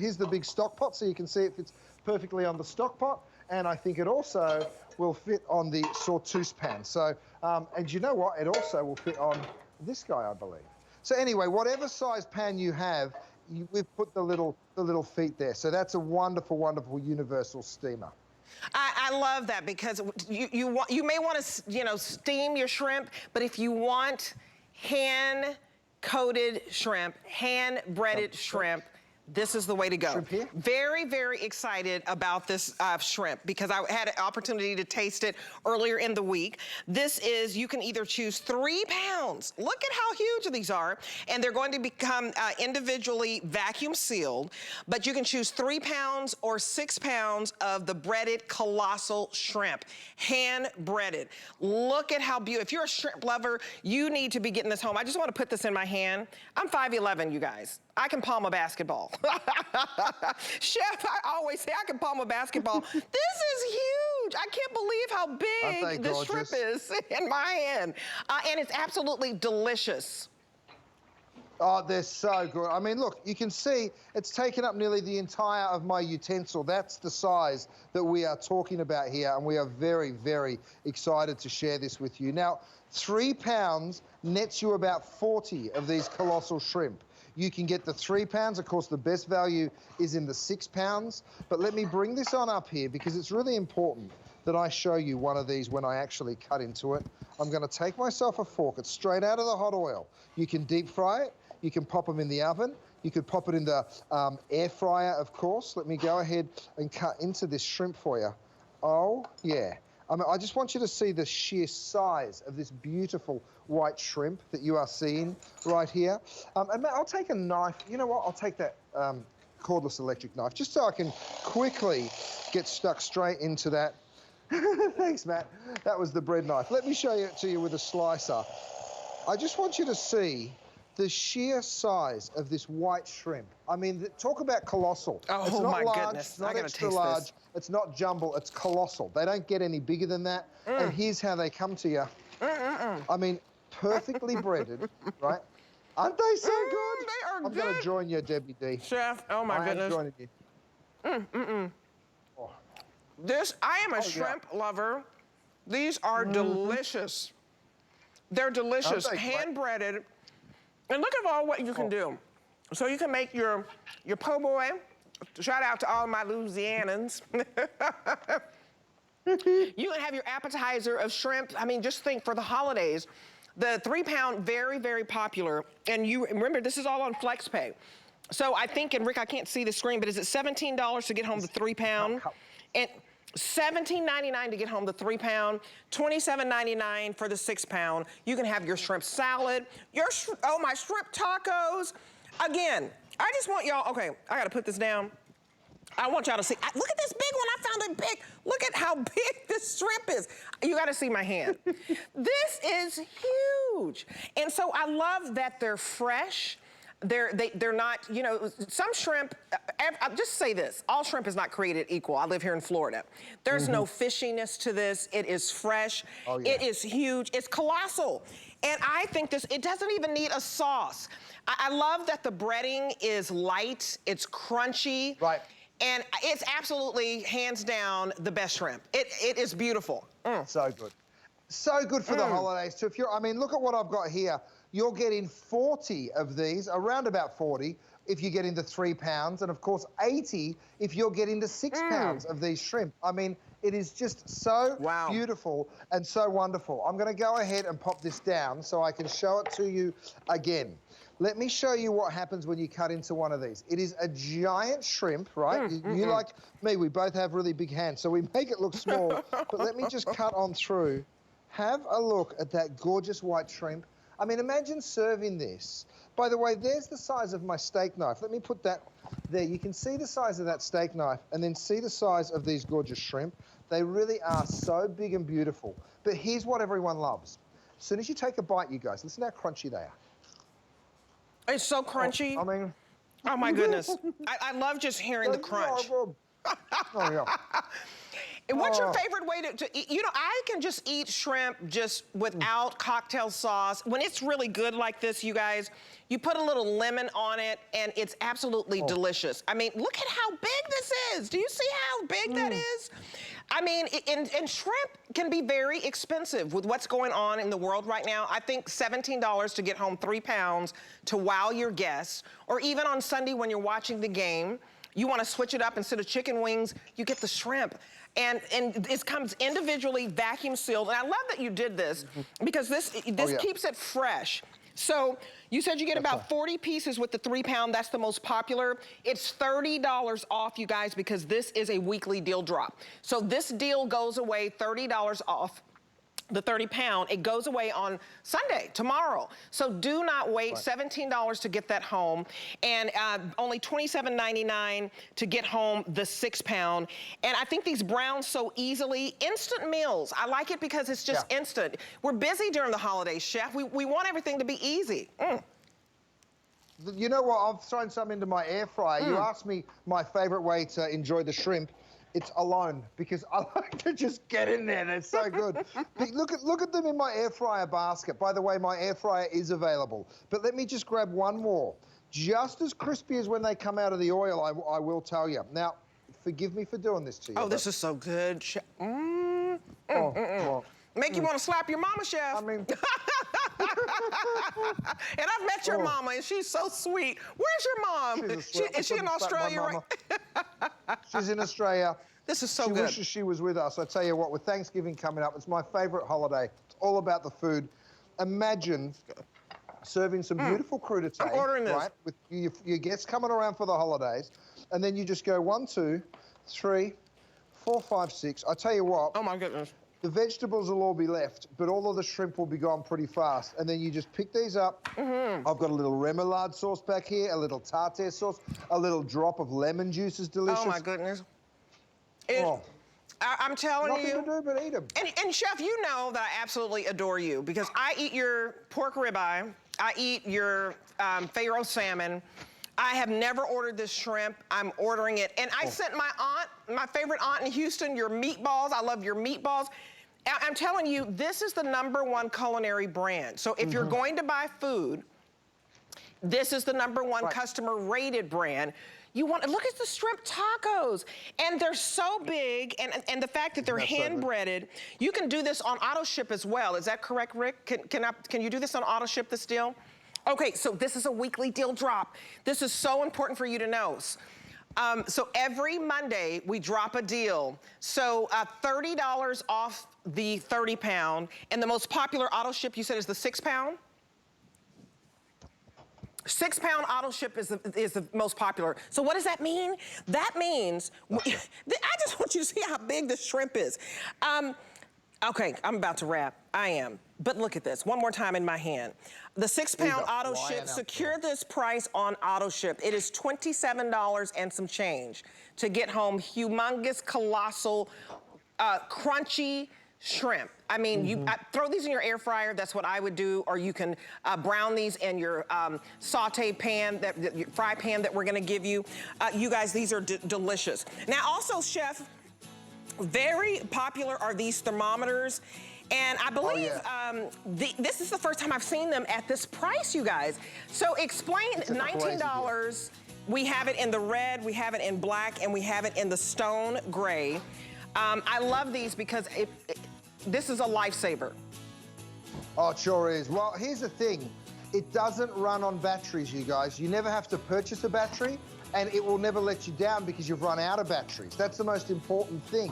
pot, so you can see it fits perfectly on the stock pot. And I think it also will fit on the sauteuse pan. So, and you know what? It also will fit on this guy, I believe. So anyway, whatever size pan you have, we've put the little feet there. So that's a wonderful, wonderful universal steamer. I love that because you may want to, you know, steam your shrimp, but if you want hand-coated shrimp, hand-breaded shrimp, this is the way to go. Shrimp here? Very, very excited about this shrimp because I had an opportunity to taste it earlier in the week. This is, you can either choose 3 pounds. Look at how huge these are. And they're going to become individually vacuum sealed, but you can choose 3 pounds or 6 pounds of the breaded colossal shrimp, hand breaded. Look at how beautiful. If you're a shrimp lover, you need to be getting this home. I just want to put this in my hand. I'm 5'11", you guys. I can palm a basketball. Chef, I always say I can palm a basketball. This is huge. I can't believe how big this shrimp is in my hand. And it's absolutely delicious. Oh, they're so good. I mean, look, you can see it's taken up nearly the entire of my utensil. That's the size that we are talking about here, and we are very, very excited to share this with you. Now, 3 pounds nets you about 40 of these colossal shrimp. You can get the 3 pounds. Of course, the best value is in the 6 pounds. But let me bring this on up here because it's really important that I show you one of these when I actually cut into it. I'm going to take myself a fork. It's straight out of the hot oil. You can deep fry it. You can pop them in the oven. You could pop it in the air fryer, of course. Let me go ahead and cut into this shrimp for you. Oh, yeah. I just want you to see the sheer size of this beautiful white shrimp that you are seeing right here. And Matt, I'll take a knife. You know what? I'll take that cordless electric knife just so I can quickly get stuck straight into that. Thanks, Matt. That was the bread knife. Let me show it to you with a slicer. I just want you to see the sheer size of this white shrimp. I mean, talk about colossal. Oh, it's not my large, goodness. it's not I gotta extra taste large, this. It's not jumbo, it's colossal. They don't get any bigger than that. And here's how they come to you. I mean, perfectly breaded, right? Aren't they so good? They are I'm going to join you, Debbie D. Chef, oh my goodness. I'm joining you. Oh. I am a shrimp lover. These are delicious. They're delicious, hand-breaded. And look at all what you can do. So you can make your po' boy. Shout out to all my Louisianans. You can have your appetizer of shrimp. I mean, just think for the holidays, the 3 pound, very, very popular. And you remember, this is all on FlexPay. So I think, and Rick, I can't see the screen, but is it $17 to get home the 3 pound? And $17.99 to get home the 3 pound, $27.99 for the 6 pound. You can have your shrimp salad, my shrimp tacos. Again, I just want y'all, okay, I gotta put this down. I want y'all to see, look at this big one, I found it big. Look at how big this shrimp is. You gotta see my hand. This is huge. And so I love that they're fresh. They're not, you know, some shrimp, I'll just say this, all shrimp is not created equal. I live here in Florida. There's no fishiness to this. It is fresh. Oh, yeah. It is huge. It's colossal. And I think this, it doesn't even need a sauce. I love that the breading is light, it's crunchy. Right. And it's absolutely, hands down, the best shrimp. It is beautiful. So good. So good for the holidays too. If you're, I mean, look at what I've got here. You're getting 40 of these, around about 40, if you're getting the 3 pounds, and of course 80 if you're getting the 6 pounds of these shrimp. I mean, it is just so beautiful and so wonderful. I'm gonna go ahead and pop this down so I can show it to you again. Let me show you what happens when you cut into one of these. It is a giant shrimp, right? You like me, we both have really big hands, so we make it look small, but let me just cut on through. Have a look at that gorgeous white shrimp. I mean, imagine serving this. By the way, there's the size of my steak knife. Let me put that there. You can see the size of that steak knife and then see the size of these gorgeous shrimp. They really are so big and beautiful. But here's what everyone loves. As soon as you take a bite, you guys, listen to how crunchy they are. It's so crunchy. I mean, oh my goodness. I love just hearing the crunch. Oh, yeah. And what's your favorite way to eat? You know, I can just eat shrimp just without cocktail sauce. When it's really good like this, you guys, you put a little lemon on it and it's absolutely delicious. I mean, look at how big this is. Do you see how big that is? I mean, and shrimp can be very expensive with what's going on in the world right now. I think $17 to get home 3 pounds to wow your guests, or even on Sunday when you're watching the game, you want to switch it up. Instead of chicken wings, you get the shrimp. And it comes individually vacuum sealed. And I love that you did this because this keeps it fresh. So you said you get about 40 pieces with the 3 pound. That's the most popular. It's $30 off, you guys, because this is a weekly deal drop. So this deal goes away, $30 off. The 30 pound, it goes away on Sunday, tomorrow. So do not wait, $17 to get that home, and only $27.99 to get home the 6 pound. And I think these brown so easily, instant meals. I like it because it's just instant. We're busy during the holidays, Chef. We want everything to be easy. You know what, I've thrown some into my air fryer. You asked me my favorite way to enjoy the shrimp. It's alone, because I like to just get in there. They're so good. Look at them in my air fryer basket. By the way, my air fryer is available. But let me just grab one more. Just as crispy as when they come out of the oil, I will tell you. Now, forgive me for doing this to you. Oh, this is so good. Make you want to slap your mama, Chef. I mean... And I've met your mama, and she's so sweet. Where's your mom? Is she in Australia, right? She's in Australia. This is so good. She wishes she was with us. I tell you what, with Thanksgiving coming up, it's my favorite holiday. It's all about the food. Imagine serving some beautiful crudité, I'm ordering this. right? With your guests coming around for the holidays, and then you just go 1, 2, 3, 4, 5, 6. I tell you what. Oh my goodness. The vegetables will all be left, but all of the shrimp will be gone pretty fast. And then you just pick these up. I've got a little remoulade sauce back here, a little tartare sauce, a little drop of lemon juice is delicious. Oh, my goodness. I'm telling you. Nothing to do but eat them. And Chef, you know that I absolutely adore you because I eat your pork ribeye. I eat your Faro salmon. I have never ordered this shrimp. I'm ordering it. And I sent my aunt, my favorite aunt in Houston, your meatballs. I love your meatballs. I'm telling you, this is the #1 culinary brand. So if you're going to buy food, this is the #1 customer rated brand. You want, look at the shrimp tacos. And they're so big, and the fact that they're hand breaded, you can do this on auto ship as well. Is that correct, Rick? Can you do this on auto ship, this deal? Okay, so this is a weekly deal drop. This is so important for you to know. So every Monday, we drop a deal. So $30 off the 30 pound, and the most popular auto ship, you said, is the 6 pound? 6 pound auto ship is the most popular. So what does that mean? That means, I just want you to see how big this shrimp is. Okay, I'm about to wrap. I am. But look at this, one more time in my hand. The 6 pound auto ship, secure this price on auto ship. It is $27 and some change to get home humongous, colossal, crunchy shrimp. I mean, you throw these in your air fryer, that's what I would do, or you can brown these in your saute pan, fry pan that we're gonna give you. You guys, these are delicious. Now also, Chef, very popular are these thermometers. And I believe this is the first time I've seen them at this price, you guys. So explain, $19. We have it in the red, we have it in black, and we have it in the stone gray. I love these because this is a lifesaver. Oh, it sure is. Well, here's the thing. It doesn't run on batteries, you guys. You never have to purchase a battery, and it will never let you down because you've run out of batteries. That's the most important thing.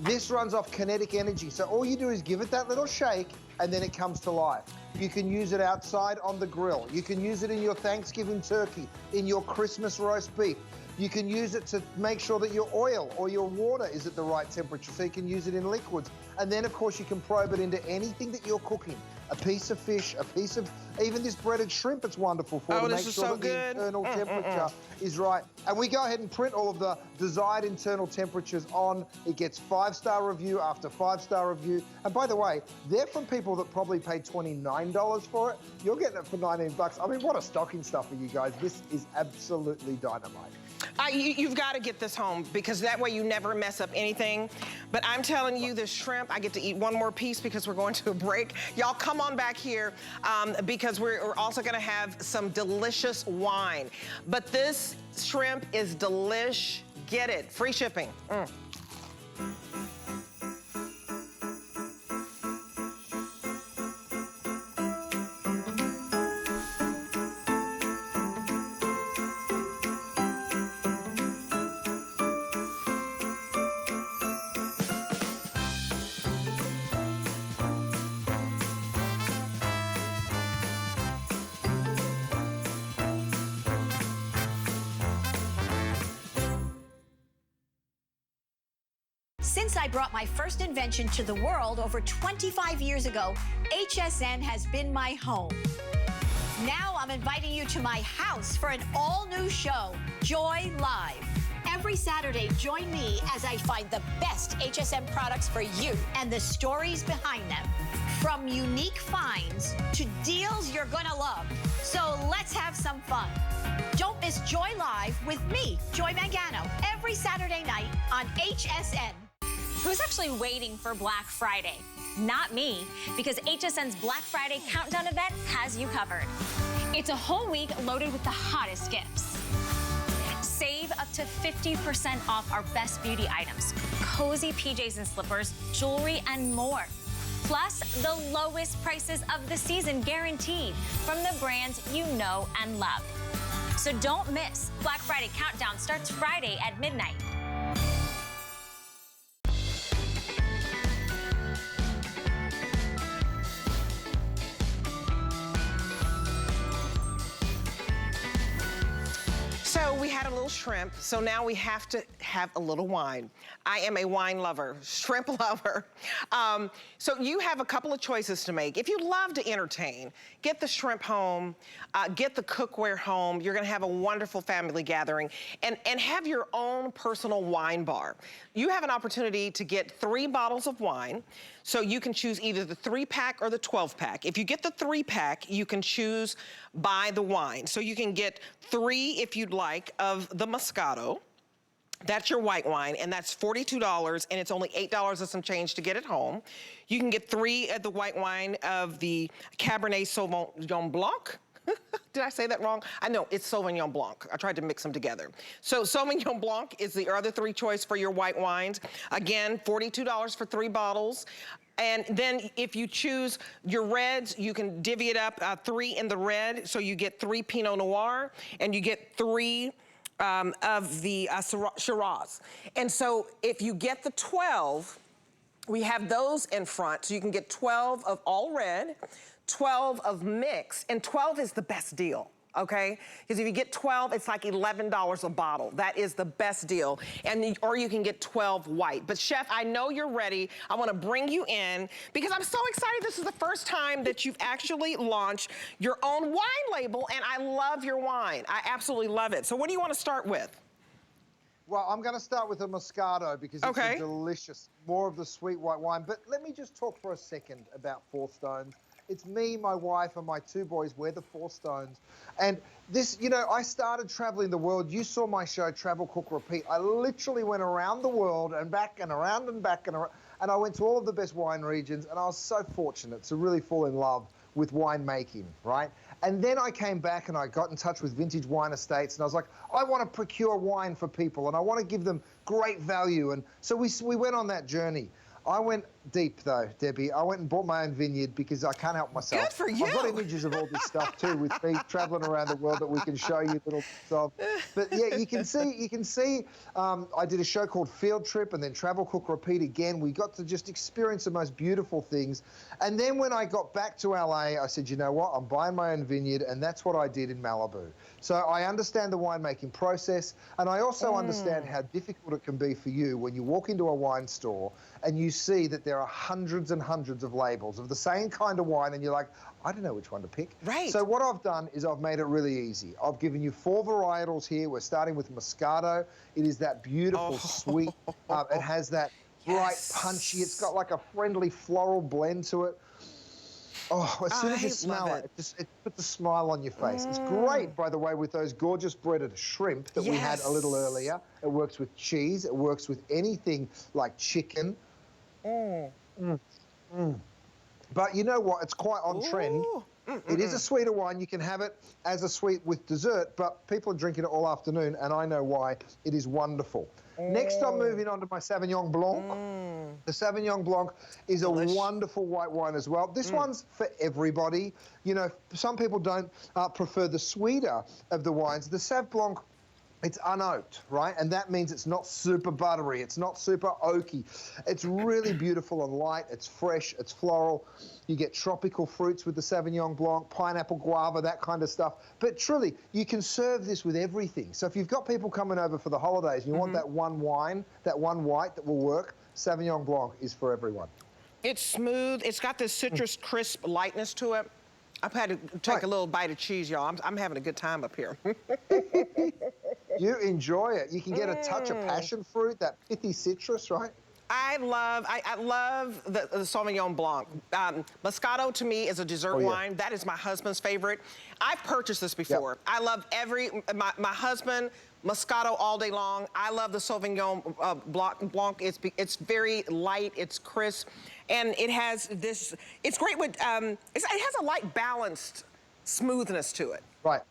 This runs off kinetic energy, so all you do is give it that little shake, and then it comes to life. You can use it outside on the grill. You can use it in your Thanksgiving turkey, in your Christmas roast beef. You can use it to make sure that your oil or your water is at the right temperature, so you can use it in liquids. And then, of course, you can probe it into anything that you're cooking. A piece of fish, a piece of, even this breaded shrimp, it's wonderful for to make sure that the internal temperature is right. And we go ahead and print all of the desired internal temperatures on. It gets 5-star review after 5-star review. And by the way, they're from people that probably paid $29 for it. You're getting it for 19 bucks. I mean, what a stocking stuffer, you guys. This is absolutely dynamite. You've got to get this home because that way you never mess up anything. But I'm telling you, this shrimp, I get to eat one more piece because we're going to a break. Y'all come on back here because we're also going to have some delicious wine. But this shrimp is delish. Get it. Free shipping. Since I brought my first invention to the world over 25 years ago, HSN has been my home. Now I'm inviting you to my house for an all-new show, Joy Live. Every Saturday, join me as I find the best HSN products for you and the stories behind them. From unique finds to deals you're gonna love. So let's have some fun. Don't miss Joy Live with me, Joy Mangano, every Saturday night on HSN. Who's actually waiting for Black Friday? Not me, because HSN's Black Friday Countdown event has you covered. It's a whole week loaded with the hottest gifts. Save up to 50% off our best beauty items, cozy PJs and slippers, jewelry, and more. Plus, the lowest prices of the season guaranteed from the brands you know and love. So don't miss. Black Friday Countdown starts Friday at midnight. So we had a little shrimp, so now we have to have a little wine. I am a wine lover, shrimp lover. So you have a couple of choices to make. If you love to entertain, get the shrimp home, get the cookware home. You're gonna have a wonderful family gathering and have your own personal wine bar. You have an opportunity to get 3 bottles of wine. So you can choose either the 3-pack or the 12-pack. If you get the 3-pack, you can choose by the wine. So you can get 3, if you'd like, of the Moscato. That's your white wine, and that's $42, and it's only $8 and some change to get it home. You can get 3 of the white wine of the Cabernet Sauvignon Blanc. Did I say that wrong? I know, it's Sauvignon Blanc. I tried to mix them together. So Sauvignon Blanc is the other 3 choice for your white wines. Again, $42 for 3 bottles. And then if you choose your reds, you can divvy it up, 3 in the red. So you get 3 Pinot Noir, and you get 3 of the Shiraz. And so if you get the 12, we have those in front. So you can get 12 of all red, 12 of mix, and 12 is the best deal, okay? Because if you get 12, it's like $11 a bottle. That is the best deal. Or you can get 12 white. But Chef, I know you're ready. I wanna bring you in because I'm so excited. This is the first time that you've actually launched your own wine label, and I love your wine. I absolutely love it. So what do you wanna start with? Well, I'm going to start with a Moscato because it's a delicious, more of the sweet white wine. But let me just talk for a second about Four Stones. It's me, my wife, and my 2 boys. We're the Four Stones. And this, you know, I started traveling the world. You saw my show, Travel, Cook, Repeat. I literally went around the world and back and around and back and around. and I went to all of the best wine regions, and I was so fortunate to really fall in love with winemaking, right? And then I came back and I got in touch with vintage wine estates, and I was like, I want to procure wine for people, and I want to give them great value. And so we went on that journey. I went deep, though, Debbie. I went and bought my own vineyard because I can't help myself. Good for you. I've got images of all this stuff, too, with me traveling around the world that we can show you little bits of. But, yeah, you can see I did a show called Field Trip and then Travel, Cook, Repeat again. We got to just experience the most beautiful things. And then when I got back to LA, I said, you know what, I'm buying my own vineyard, and that's what I did in Malibu. So I understand the winemaking process, and I also understand how difficult it can be for you when you walk into a wine store and you see that there are hundreds and hundreds of labels of the same kind of wine, and you're like, I don't know which one to pick. Right. So what I've done is I've made it really easy. I've given you 4 varietals here. We're starting with Moscato. It is that beautiful, sweet. It has that bright, punchy. It's got like a friendly floral blend to it. Oh, as soon as you smell it, it puts a smile on your face. It's great, by the way, with those gorgeous breaded shrimp that we had a little earlier. It works with cheese. It works with anything like chicken. But you know what? It's quite on trend. It is a sweeter wine. You can have it as a sweet with dessert, but people are drinking it all afternoon, and I know why. It is wonderful. Next, I'm moving on to my Sauvignon Blanc. The Sauvignon Blanc is a wonderful white wine as well. This one's for everybody. You know, some people don't prefer the sweeter of the wines. The Sauv Blanc, it's unoaked, right? And that means it's not super buttery. It's not super oaky. It's really beautiful and light. It's fresh. It's floral. You get tropical fruits with the Sauvignon Blanc, pineapple, guava, that kind of stuff. But truly, you can serve this with everything. So if you've got people coming over for the holidays and you want that one wine, that one white that will work, Sauvignon Blanc is for everyone. It's smooth. It's got this citrus crisp lightness to it. I've had to take a little bite of cheese, y'all. I'm having a good time up here. You enjoy it. You can get a touch of passion fruit, that pithy citrus, right? I love the Sauvignon Blanc. Moscato to me is a dessert wine. That is my husband's favorite. I've purchased this before. I love my husband, Moscato all day long. I love the Sauvignon Blanc. It's very light, it's crisp, and it has this, it's great with, it has a light balanced smoothness to it. Right,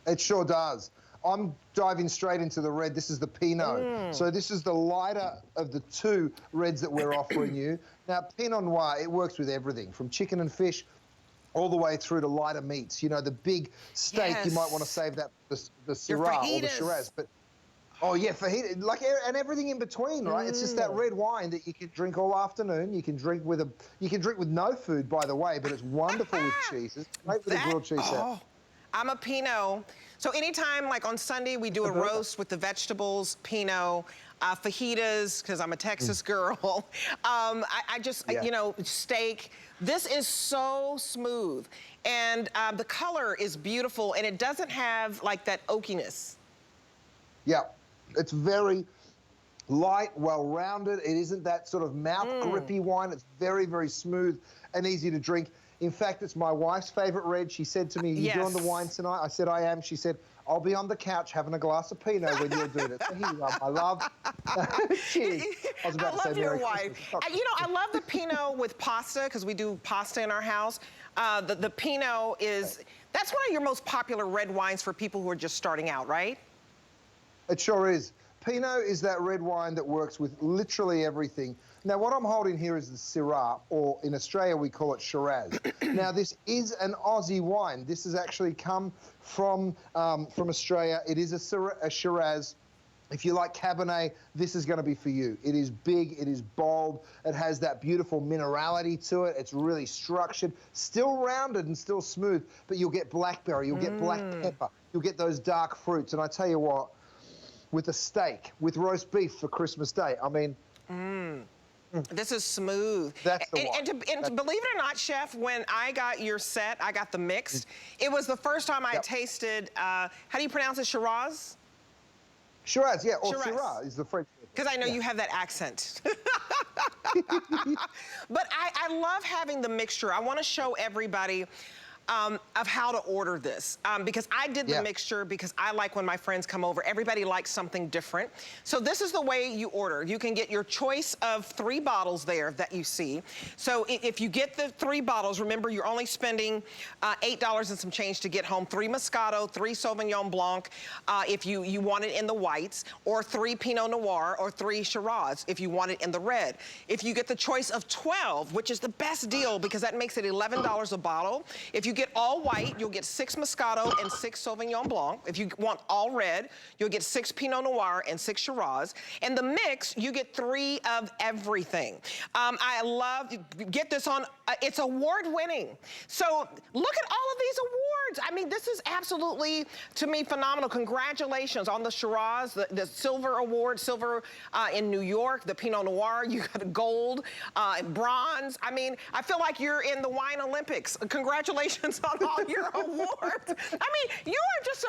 it sure does. I'm diving straight into the red. This is the Pinot. So this is the lighter of the 2 reds that we're offering you. Now, Pinot Noir, it works with everything, from chicken and fish all the way through to lighter meats. You know, the big steak, you might want to save that for the Syrah or the Shiraz. But, oh, yeah, fajita, like, and everything in between, right? It's just that red wine that you can drink all afternoon. You can drink with no food, by the way, but it's wonderful with cheeses. Great with a grilled cheese salad. I'm a Pinot. So anytime, like on Sunday, we do a roast with the vegetables, Pinot, fajitas, because I'm a Texas girl. I just, you know, steak. This is so smooth. And the color is beautiful, and it doesn't have, like, that oakiness. Yeah, it's very light, well-rounded. It isn't that sort of mouth-grippy wine. It's very, very smooth and easy to drink. In fact, it's my wife's favorite red. She said to me, you doing the wine tonight? I said, I am. She said, I'll be on the couch having a glass of Pinot when you're doing it. So here you are, my love. Cheers. I was about to say love your wife. You know, I love the Pinot with pasta, because we do pasta in our house. The Pinot is, that's one of your most popular red wines for people who are just starting out, right? It sure is. Pinot is that red wine that works with literally everything. Now, what I'm holding here is the Syrah, or in Australia, we call it Shiraz. Now, this is an Aussie wine. This has actually come from Australia. It is a Shiraz. If you like Cabernet, this is going to be for you. It is big, it is bold, it has that beautiful minerality to it. It's really structured, still rounded and still smooth, but you'll get blackberry, you'll get black pepper, you'll get those dark fruits. And I tell you what, with a steak, with roast beef for Christmas Day, I mean... This is smooth. That's the one. And believe it or not, Chef, when I got your set, I got the mixed. It was the first time I tasted, how do you pronounce it, Shiraz? Shiraz, yeah, or Syrah is the French. Because I know you have that accent. But I love having the mixture. I want to show everybody. of how to order this. Because I did the mixture because I like when my friends come over. Everybody likes something different. So this is the way you order. You can get your choice of 3 bottles there that you see. So if you get the 3 bottles, remember you're only spending $8 and some change to get home 3 Moscato, 3 Sauvignon Blanc, if you want it in the whites, or 3 Pinot Noir, or 3 Shiraz if you want it in the red. If you get the choice of 12, which is the best deal because that makes it $11 a bottle. If you get all white, you'll get 6 Moscato and 6 Sauvignon Blanc. If you want all red, you'll get 6 Pinot Noir and 6 Shiraz. And the mix, you get 3 of everything. I love, get this on, it's award-winning. So look at all of these awards. I mean, this is absolutely, to me, phenomenal. Congratulations on the Shiraz, the Silver Award, silver in New York, the Pinot Noir, you got gold, bronze. I mean, I feel like you're in the Wine Olympics. Congratulations on all your awards. I mean, you are just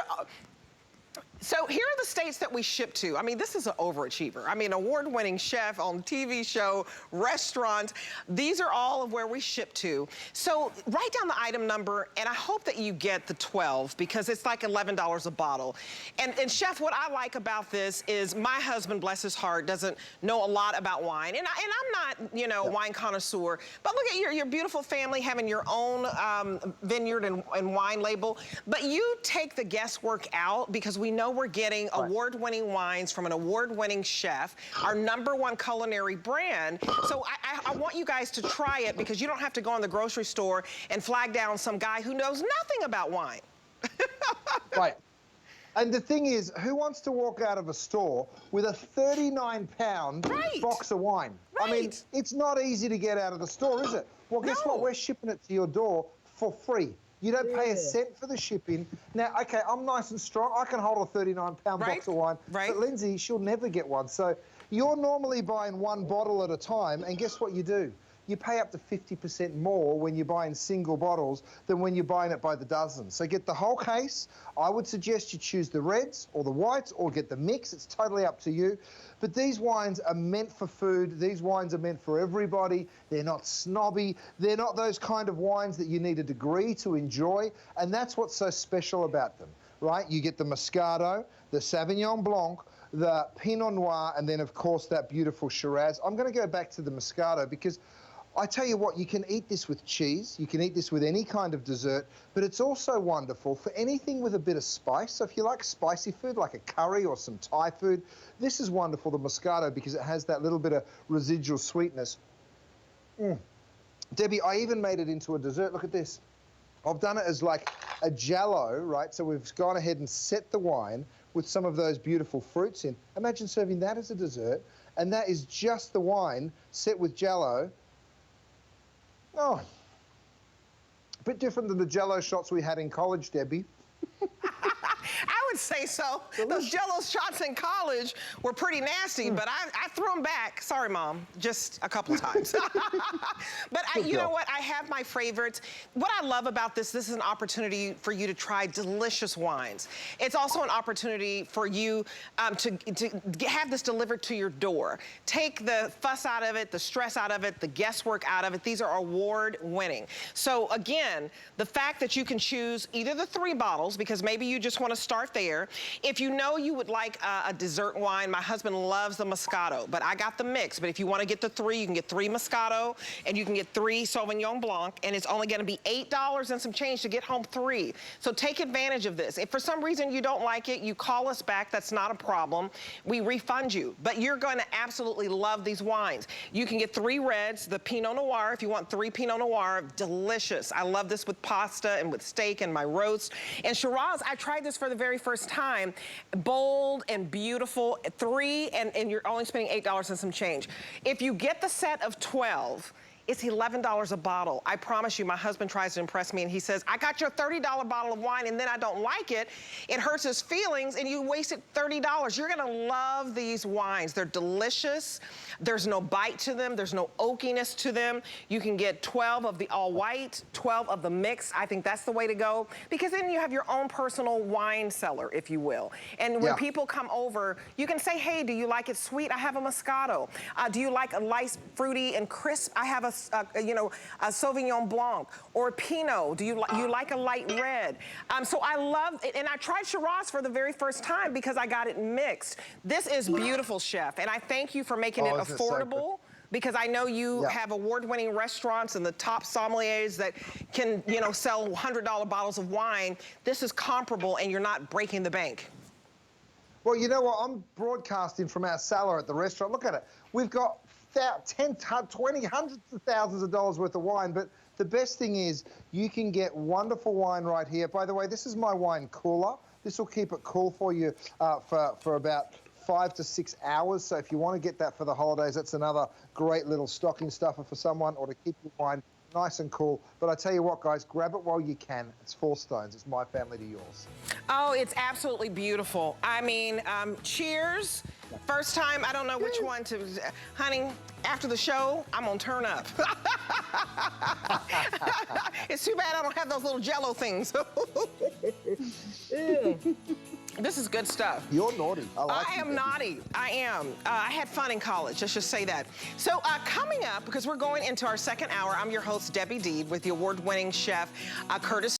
so here are the states that we ship to. I mean, this is an overachiever. I mean, award-winning chef on TV show, restaurants. These are all of where we ship to. So write down the item number, and I hope that you get the 12 because it's like $11 a bottle. And Chef, what I like about this is my husband, bless his heart, doesn't know a lot about wine. And I'm not, you know, wine connoisseur. But look at your beautiful family having your own vineyard and wine label. But you take the guesswork out because we know we're getting award-winning wines from an award-winning chef, our #1 culinary brand. So I want you guys to try it because you don't have to go in the grocery store and flag down some guy who knows nothing about wine. Right. And the thing is, who wants to walk out of a store with a 39-pound box of wine? I mean, it's not easy to get out of the store, is it? Well, guess what? We're shipping it to your door for free. You don't pay a cent for the shipping. Now, okay, I'm nice and strong. I can hold a 39-pound box of wine. But Lindsay, she'll never get one. So you're normally buying 1 bottle at a time, and guess what you do? You pay up to 50% more when you're buying single bottles than when you're buying it by the dozen. So get the whole case. I would suggest you choose the reds or the whites or get the mix. It's totally up to you. But these wines are meant for food. These wines are meant for everybody. They're not snobby. They're not those kind of wines that you need a degree to enjoy. And that's what's so special about them, right? You get the Moscato, the Sauvignon Blanc, the Pinot Noir, and then, of course, that beautiful Shiraz. I'm going to go back to the Moscato because I tell you what, you can eat this with cheese, you can eat this with any kind of dessert, but it's also wonderful for anything with a bit of spice. So if you like spicy food, like a curry or some Thai food, this is wonderful, the Moscato, because it has that little bit of residual sweetness. Debbie, I even made it into a dessert. Look at this. I've done it as like a jello, right? So we've gone ahead and set the wine with some of those beautiful fruits in. Imagine serving that as a dessert, and that is just the wine set with jello. Oh, a bit different than the Jell-O shots we had in college, Debbie. I would say so. Those Jell-O shots in college were pretty nasty, but I threw them back. Sorry, Mom, just a couple times. But you know what? I have my favorites. What I love about this is an opportunity for you to try delicious wines. It's also an opportunity for you to have this delivered to your door. Take the fuss out of it, the stress out of it, the guesswork out of it. These are award-winning. So again, the fact that you can choose either the 3 bottles, because maybe you just want to start there. If you know you would like a dessert wine, my husband loves the Moscato, but I got the mix. But if you want to get the 3, you can get 3 Moscato, and you can get 3 Sauvignon Blanc, and it's only going to be $8 and some change to get home 3. So take advantage of this. If for some reason you don't like it, you call us back. That's not a problem. We refund you. But you're going to absolutely love these wines. You can get 3 reds, the Pinot Noir, if you want 3 Pinot Noir, delicious. I love this with pasta and with steak and my roast. And Shiraz, I tried this for the very first time. Bold and beautiful, 3, and you're only spending $8 and some change. If you get the set of 12, it's $11 a bottle. I promise you, my husband tries to impress me and he says, I got your $30 bottle of wine and then I don't like it. It hurts his feelings and you wasted $30. You're gonna love these wines. They're delicious. There's no bite to them. There's no oakiness to them. You can get 12 of the all white, 12 of the mix. I think that's the way to go because then you have your own personal wine cellar, if you will. And when people come over, you can say, hey, do you like it sweet? I have a Moscato. Do you like a light, fruity and crisp? I have a you know, a Sauvignon Blanc or Pinot? Do you like a light red? So I love it, and I tried Shiraz for the very first time because I got it mixed. This is beautiful, Chef, and I thank you for making it affordable. Because I know you have award-winning restaurants and the top sommeliers that can, you know, sell $100 bottles of wine. This is comparable, and you're not breaking the bank. Well, you know what? I'm broadcasting from our cellar at the restaurant. Look at it. We've got 10, 20, hundreds of thousands of dollars worth of wine, but the best thing is you can get wonderful wine right here. By the way, this is my wine cooler. This will keep it cool for you for about 5 to 6 hours. So if you want to get that for the holidays, that's another great little stocking stuffer for someone, or to keep your wine nice and cool. But I tell you what, guys, grab it while you can. It's 4 stones. It's my family to yours. Oh, it's absolutely beautiful. I mean, cheers. First time, I don't know which one to, honey, after the show, I'm gonna turn up. It's too bad I don't have those little Jell-O things. This is good stuff. You're naughty. I am naughty. I am. I had fun in college, let's just say that. So coming up, because we're going into our second hour, I'm your host, Debbie Deed, with the award-winning chef, Curtis